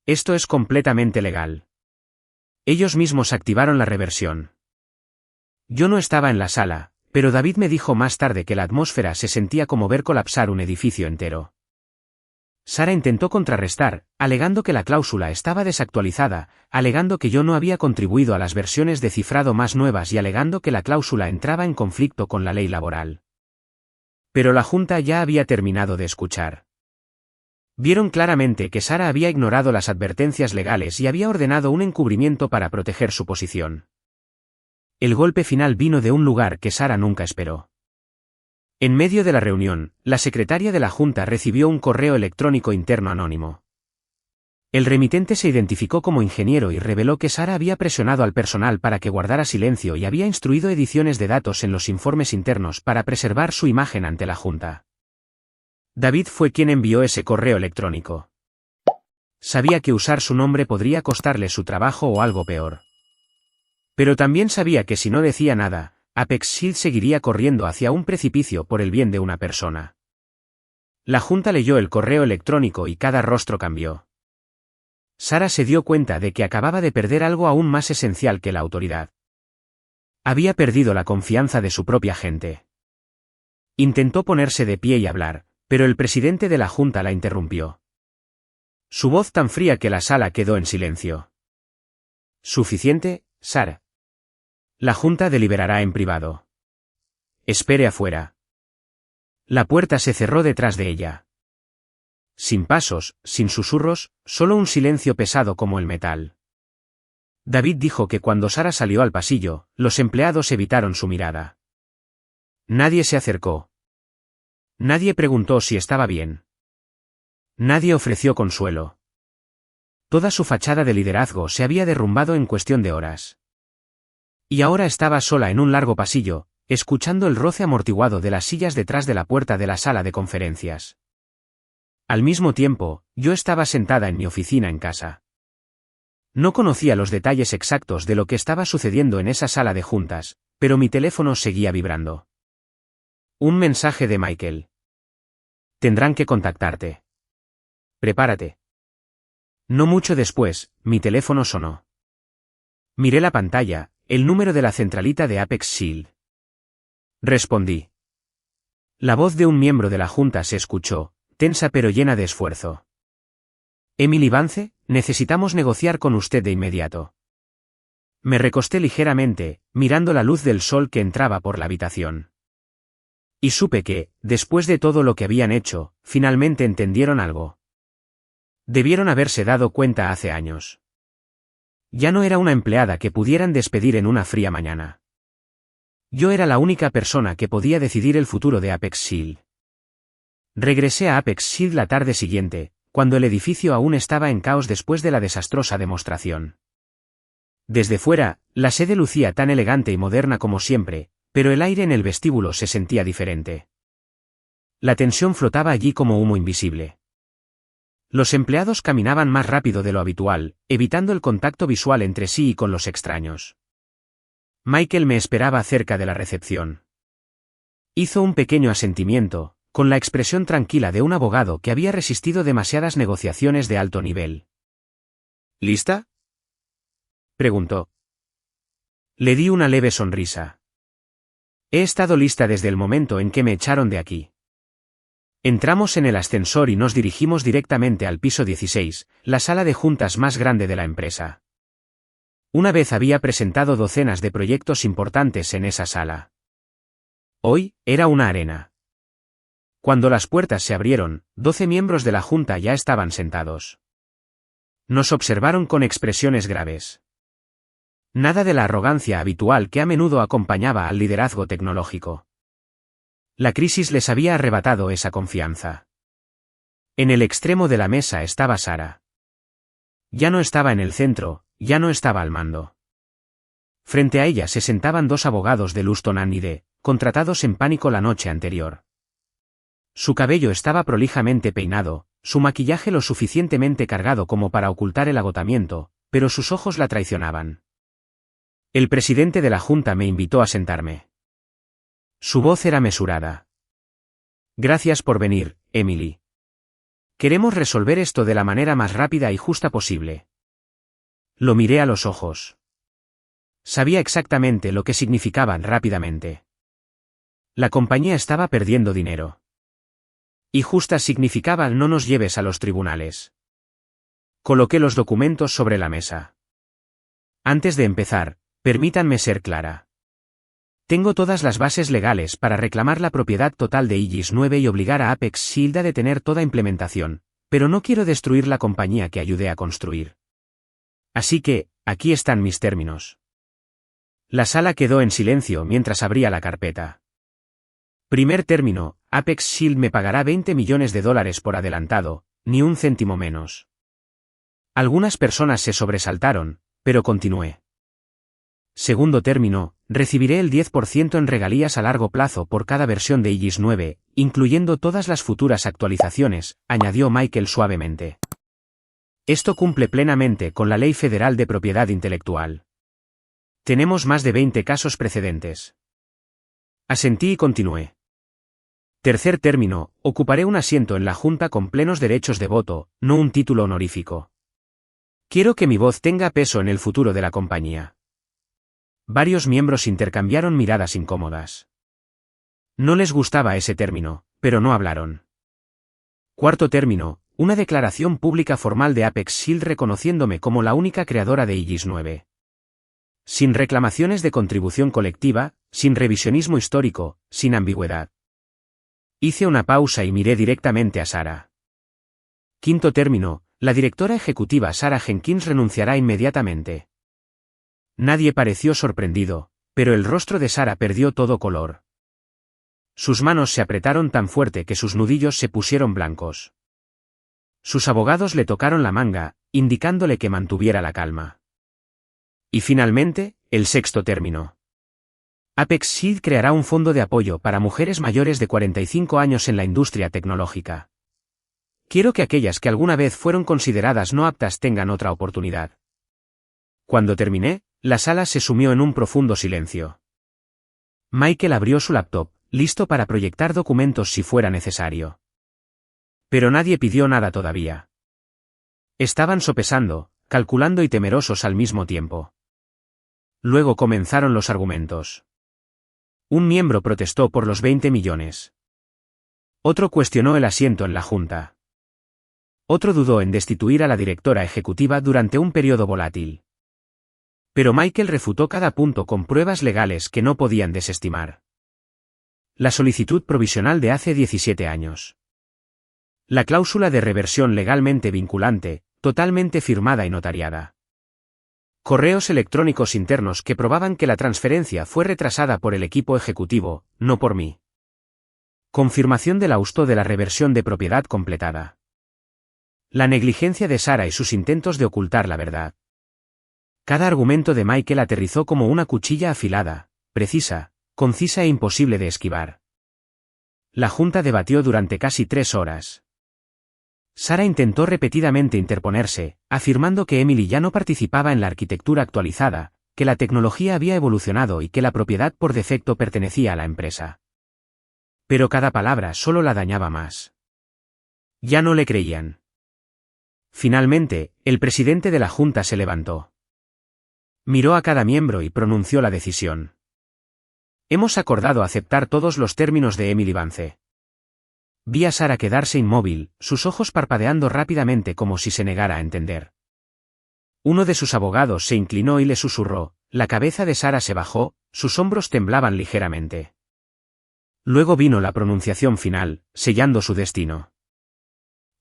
Esto es completamente legal. Ellos mismos activaron la reversión. Yo no estaba en la sala, pero David me dijo más tarde que la atmósfera se sentía como ver colapsar un edificio entero. Sarah intentó contrarrestar, alegando que la cláusula estaba desactualizada, alegando que yo no había contribuido a las versiones de cifrado más nuevas y alegando que la cláusula entraba en conflicto con la ley laboral. Pero la Junta ya había terminado de escuchar. Vieron claramente que Sarah había ignorado las advertencias legales y había ordenado un encubrimiento para proteger su posición. El golpe final vino de un lugar que Sarah nunca esperó. En medio de la reunión, la secretaria de la Junta recibió un correo electrónico interno anónimo. El remitente se identificó como ingeniero y reveló que Sarah había presionado al personal para que guardara silencio y había instruido ediciones de datos en los informes internos para preservar su imagen ante la Junta. David fue quien envió ese correo electrónico. Sabía que usar su nombre podría costarle su trabajo o algo peor. Pero también sabía que si no decía nada, Apex Shield seguiría corriendo hacia un precipicio por el bien de una persona. La Junta leyó el correo electrónico y cada rostro cambió. Sara se dio cuenta de que acababa de perder algo aún más esencial que la autoridad. Había perdido la confianza de su propia gente. Intentó ponerse de pie y hablar, pero el presidente de la Junta la interrumpió. Su voz tan fría que la sala quedó en silencio. Suficiente, Sara. La Junta deliberará en privado. Espere afuera. La puerta se cerró detrás de ella. Sin pasos, sin susurros, solo un silencio pesado como el metal. David dijo que cuando Sara salió al pasillo, los empleados evitaron su mirada. Nadie se acercó. Nadie preguntó si estaba bien. Nadie ofreció consuelo. Toda su fachada de liderazgo se había derrumbado en cuestión de horas. Y ahora estaba sola en un largo pasillo, escuchando el roce amortiguado de las sillas detrás de la puerta de la sala de conferencias. Al mismo tiempo, yo estaba sentada en mi oficina en casa. No conocía los detalles exactos de lo que estaba sucediendo en esa sala de juntas, pero mi teléfono seguía vibrando. Un mensaje de Michael. Tendrán que contactarte. Prepárate. No mucho después, mi teléfono sonó. Miré la pantalla, el número de la centralita de Apex Shield. Respondí. La voz de un miembro de la Junta se escuchó, tensa pero llena de esfuerzo. Emily Vance, necesitamos negociar con usted de inmediato. Me recosté ligeramente, mirando la luz del sol que entraba por la habitación. Y supe que, después de todo lo que habían hecho, finalmente entendieron algo. Debieron haberse dado cuenta hace años. Ya no era una empleada que pudieran despedir en una fría mañana. Yo era la única persona que podía decidir el futuro de Apex Shield. Regresé a Apex Shield la tarde siguiente, cuando el edificio aún estaba en caos después de la desastrosa demostración. Desde fuera, la sede lucía tan elegante y moderna como siempre, pero el aire en el vestíbulo se sentía diferente. La tensión flotaba allí como humo invisible. Los empleados caminaban más rápido de lo habitual, evitando el contacto visual entre sí y con los extraños. Michael me esperaba cerca de la recepción. Hizo un pequeño asentimiento, con la expresión tranquila de un abogado que había resistido demasiadas negociaciones de alto nivel. ¿Lista?, preguntó. Le di una leve sonrisa. He estado lista desde el momento en que me echaron de aquí. Entramos en el ascensor y nos dirigimos directamente al piso 16, la sala de juntas más grande de la empresa. Una vez había presentado docenas de proyectos importantes en esa sala. Hoy, era una arena. Cuando las puertas se abrieron, 12 miembros de la junta ya estaban sentados. Nos observaron con expresiones graves. Nada de la arrogancia habitual que a menudo acompañaba al liderazgo tecnológico. La crisis les había arrebatado esa confianza. En el extremo de la mesa estaba Sara. Ya no estaba en el centro, ya no estaba al mando. Frente a ella se sentaban dos abogados de Luston Annide, contratados en pánico la noche anterior. Su cabello estaba prolijamente peinado, su maquillaje lo suficientemente cargado como para ocultar el agotamiento, pero sus ojos la traicionaban. El presidente de la Junta me invitó a sentarme. Su voz era mesurada. Gracias por venir, Emily. Queremos resolver esto de la manera más rápida y justa posible. Lo miré a los ojos. Sabía exactamente lo que significaban rápidamente. La compañía estaba perdiendo dinero. Y justa significaba no nos lleves a los tribunales. Coloqué los documentos sobre la mesa. Antes de empezar, permítanme ser clara. Tengo todas las bases legales para reclamar la propiedad total de Aegis 9 y obligar a Apex Shield a detener toda implementación, pero no quiero destruir la compañía que ayudé a construir. Así que, aquí están mis términos. La sala quedó en silencio mientras abría la carpeta. Primer término, Apex Shield me pagará $20 millones por adelantado, ni un céntimo menos. Algunas personas se sobresaltaron, pero continué. Segundo término, Recibiré el 10% en regalías a largo plazo por cada versión de iOS 9, incluyendo todas las futuras actualizaciones, añadió Michael suavemente. Esto cumple plenamente con la Ley Federal de Propiedad Intelectual. Tenemos más de 20 casos precedentes. Asentí y continué. Tercer término, ocuparé un asiento en la Junta con plenos derechos de voto, no un título honorífico. Quiero que mi voz tenga peso en el futuro de la compañía. Varios miembros intercambiaron miradas incómodas. No les gustaba ese término, pero no hablaron. Cuarto término, una declaración pública formal de Apex Shield reconociéndome como la única creadora de iOS 9. Sin reclamaciones de contribución colectiva, sin revisionismo histórico, sin ambigüedad. Hice una pausa y miré directamente a Sarah. Quinto término, la directora ejecutiva Sarah Jenkins renunciará inmediatamente. Nadie pareció sorprendido, pero el rostro de Sarah perdió todo color. Sus manos se apretaron tan fuerte que sus nudillos se pusieron blancos. Sus abogados le tocaron la manga, indicándole que mantuviera la calma. Y finalmente, el sexto término. Apex Shield creará un fondo de apoyo para mujeres mayores de 45 años en la industria tecnológica. Quiero que aquellas que alguna vez fueron consideradas no aptas tengan otra oportunidad. Cuando terminé, la sala se sumió en un profundo silencio. Michael abrió su laptop, listo para proyectar documentos si fuera necesario. Pero nadie pidió nada todavía. Estaban sopesando, calculando y temerosos al mismo tiempo. Luego comenzaron los argumentos. Un miembro protestó por los 20 millones. Otro cuestionó el asiento en la junta. Otro dudó en destituir a la directora ejecutiva durante un periodo volátil. Pero Michael refutó cada punto con pruebas legales que no podían desestimar. La solicitud provisional de hace 17 años. La cláusula de reversión legalmente vinculante, totalmente firmada y notariada. Correos electrónicos internos que probaban que la transferencia fue retrasada por el equipo ejecutivo, no por mí. Confirmación del austo de la reversión de propiedad completada. La negligencia de Sarah y sus intentos de ocultar la verdad. Cada argumento de Michael aterrizó como una cuchilla afilada, precisa, concisa e imposible de esquivar. La junta debatió durante casi 3 horas. Sarah intentó repetidamente interponerse, afirmando que Emily ya no participaba en la arquitectura actualizada, que la tecnología había evolucionado y que la propiedad por defecto pertenecía a la empresa. Pero cada palabra solo la dañaba más. Ya no le creían. Finalmente, el presidente de la junta se levantó. Miró a cada miembro y pronunció la decisión. Hemos acordado aceptar todos los términos de Emily Vance. Vi a Sarah quedarse inmóvil, sus ojos parpadeando rápidamente como si se negara a entender. Uno de sus abogados se inclinó y le susurró, la cabeza de Sarah se bajó, sus hombros temblaban ligeramente. Luego vino la pronunciación final, sellando su destino.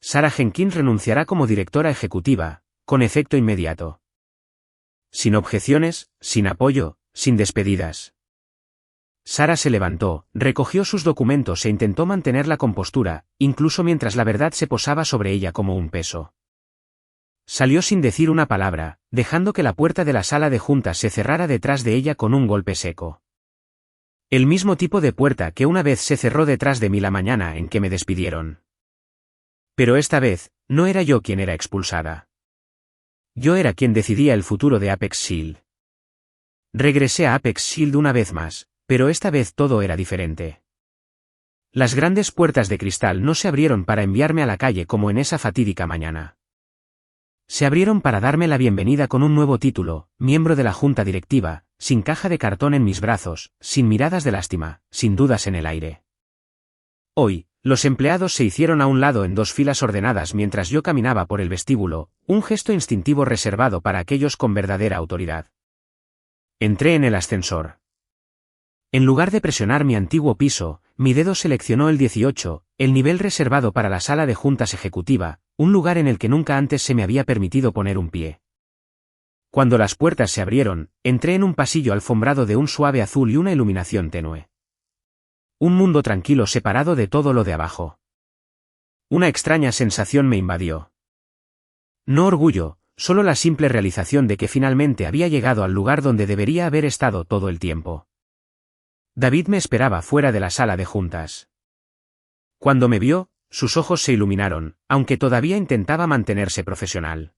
Sarah Jenkins renunciará como directora ejecutiva, con efecto inmediato. Sin objeciones, sin apoyo, sin despedidas. Sarah se levantó, recogió sus documentos e intentó mantener la compostura, incluso mientras la verdad se posaba sobre ella como un peso. Salió sin decir una palabra, dejando que la puerta de la sala de juntas se cerrara detrás de ella con un golpe seco. El mismo tipo de puerta que una vez se cerró detrás de mí la mañana en que me despidieron. Pero esta vez, no era yo quien era expulsada. Yo era quien decidía el futuro de Apex Shield. Regresé a Apex Shield una vez más, pero esta vez todo era diferente. Las grandes puertas de cristal no se abrieron para enviarme a la calle como en esa fatídica mañana. Se abrieron para darme la bienvenida con un nuevo título, miembro de la junta directiva, sin caja de cartón en mis brazos, sin miradas de lástima, sin dudas en el aire. Hoy, los empleados se hicieron a un lado en 2 filas ordenadas mientras yo caminaba por el vestíbulo, un gesto instintivo reservado para aquellos con verdadera autoridad. Entré en el ascensor. En lugar de presionar mi antiguo piso, mi dedo seleccionó el 18, el nivel reservado para la sala de juntas ejecutiva, un lugar en el que nunca antes se me había permitido poner un pie. Cuando las puertas se abrieron, entré en un pasillo alfombrado de un suave azul y una iluminación tenue. Un mundo tranquilo separado de todo lo de abajo. Una extraña sensación me invadió. No orgullo, solo la simple realización de que finalmente había llegado al lugar donde debería haber estado todo el tiempo. David me esperaba fuera de la sala de juntas. Cuando me vio, sus ojos se iluminaron, aunque todavía intentaba mantenerse profesional.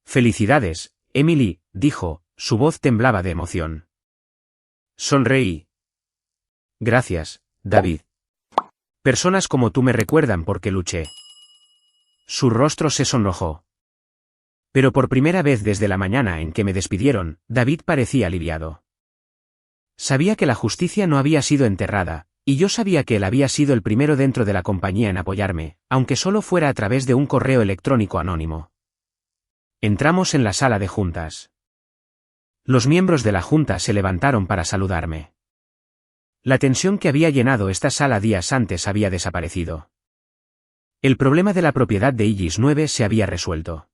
«Felicidades, Emily», dijo, su voz temblaba de emoción. Sonreí. «Gracias, David. Personas como tú me recuerdan por qué luché». Su rostro se sonrojó. Pero por primera vez desde la mañana en que me despidieron, David parecía aliviado. Sabía que la justicia no había sido enterrada, y yo sabía que él había sido el primero dentro de la compañía en apoyarme, aunque solo fuera a través de un correo electrónico anónimo. Entramos en la sala de juntas. Los miembros de la junta se levantaron para saludarme. La tensión que había llenado esta sala días antes había desaparecido. El problema de la propiedad de Aegis 9 se había resuelto.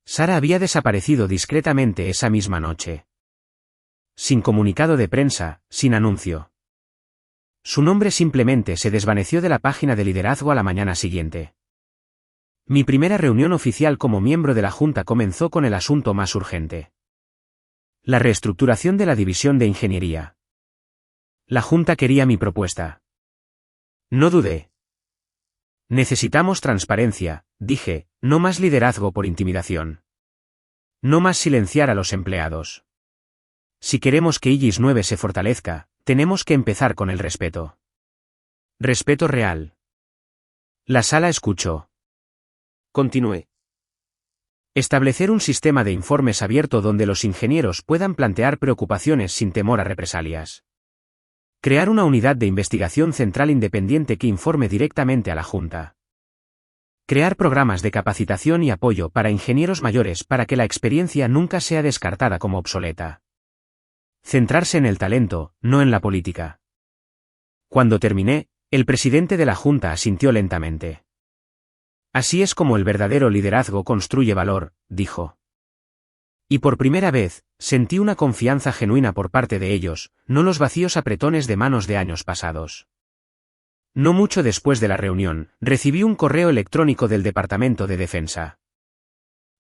Sara había desaparecido discretamente esa misma noche. Sin comunicado de prensa, sin anuncio. Su nombre simplemente se desvaneció de la página de liderazgo a la mañana siguiente. Mi primera reunión oficial como miembro de la Junta comenzó con el asunto más urgente. La reestructuración de la división de ingeniería. La Junta quería mi propuesta. No dudé. Necesitamos transparencia, dije, no más liderazgo por intimidación. No más silenciar a los empleados. Si queremos que Aegis 9 se fortalezca, tenemos que empezar con el respeto. Respeto real. La sala escuchó. Continué. Establecer un sistema de informes abierto donde los ingenieros puedan plantear preocupaciones sin temor a represalias. Crear una unidad de investigación central independiente que informe directamente a la Junta. Crear programas de capacitación y apoyo para ingenieros mayores para que la experiencia nunca sea descartada como obsoleta. Centrarse en el talento, no en la política. Cuando terminé, el presidente de la Junta asintió lentamente. Así es como el verdadero liderazgo construye valor, dijo. Y por primera vez, sentí una confianza genuina por parte de ellos, no los vacíos apretones de manos de años pasados. No mucho después de la reunión, recibí un correo electrónico del Departamento de Defensa.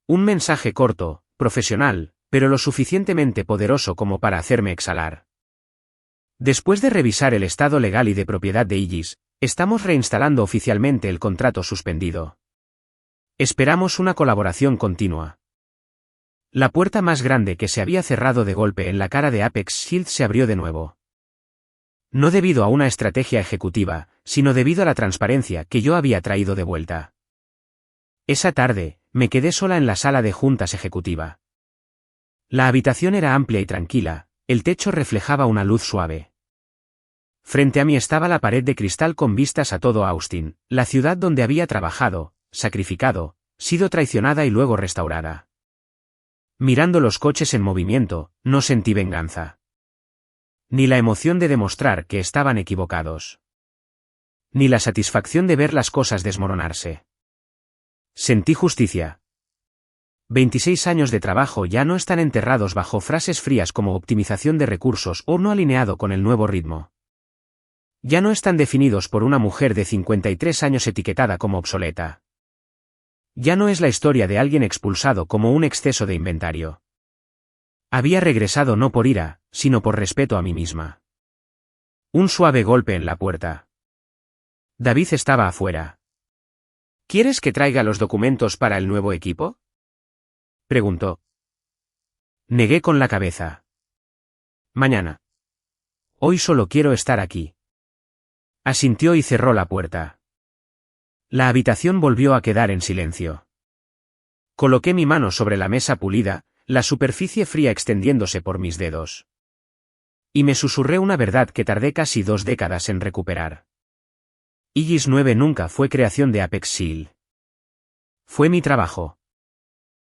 Un mensaje corto, profesional, pero lo suficientemente poderoso como para hacerme exhalar. Después de revisar el estado legal y de propiedad de Aegis, estamos reinstalando oficialmente el contrato suspendido. Esperamos una colaboración continua. La puerta más grande que se había cerrado de golpe en la cara de Apex Shield se abrió de nuevo. No debido a una estrategia ejecutiva, sino debido a la transparencia que yo había traído de vuelta. Esa tarde, me quedé sola en la sala de juntas ejecutiva. La habitación era amplia y tranquila, el techo reflejaba una luz suave. Frente a mí estaba la pared de cristal con vistas a todo Austin, la ciudad donde había trabajado, sacrificado, sido traicionada y luego restaurada. Mirando los coches en movimiento, no sentí venganza. Ni la emoción de demostrar que estaban equivocados. Ni la satisfacción de ver las cosas desmoronarse. Sentí justicia. 26 años de trabajo ya no están enterrados bajo frases frías como optimización de recursos o no alineado con el nuevo ritmo. Ya no están definidos por una mujer de 53 años etiquetada como obsoleta. Ya no es la historia de alguien expulsado como un exceso de inventario. Había regresado no por ira, sino por respeto a mí misma. Un suave golpe en la puerta. David estaba afuera. ¿Quieres que traiga los documentos para el nuevo equipo?, preguntó. Negué con la cabeza. Mañana. Hoy solo quiero estar aquí. Asintió y cerró la puerta. La habitación volvió a quedar en silencio. Coloqué mi mano sobre la mesa pulida, la superficie fría extendiéndose por mis dedos. Y me susurré una verdad que tardé casi 2 décadas en recuperar. Aegis 9 nunca fue creación de Apex Shield. Fue mi trabajo.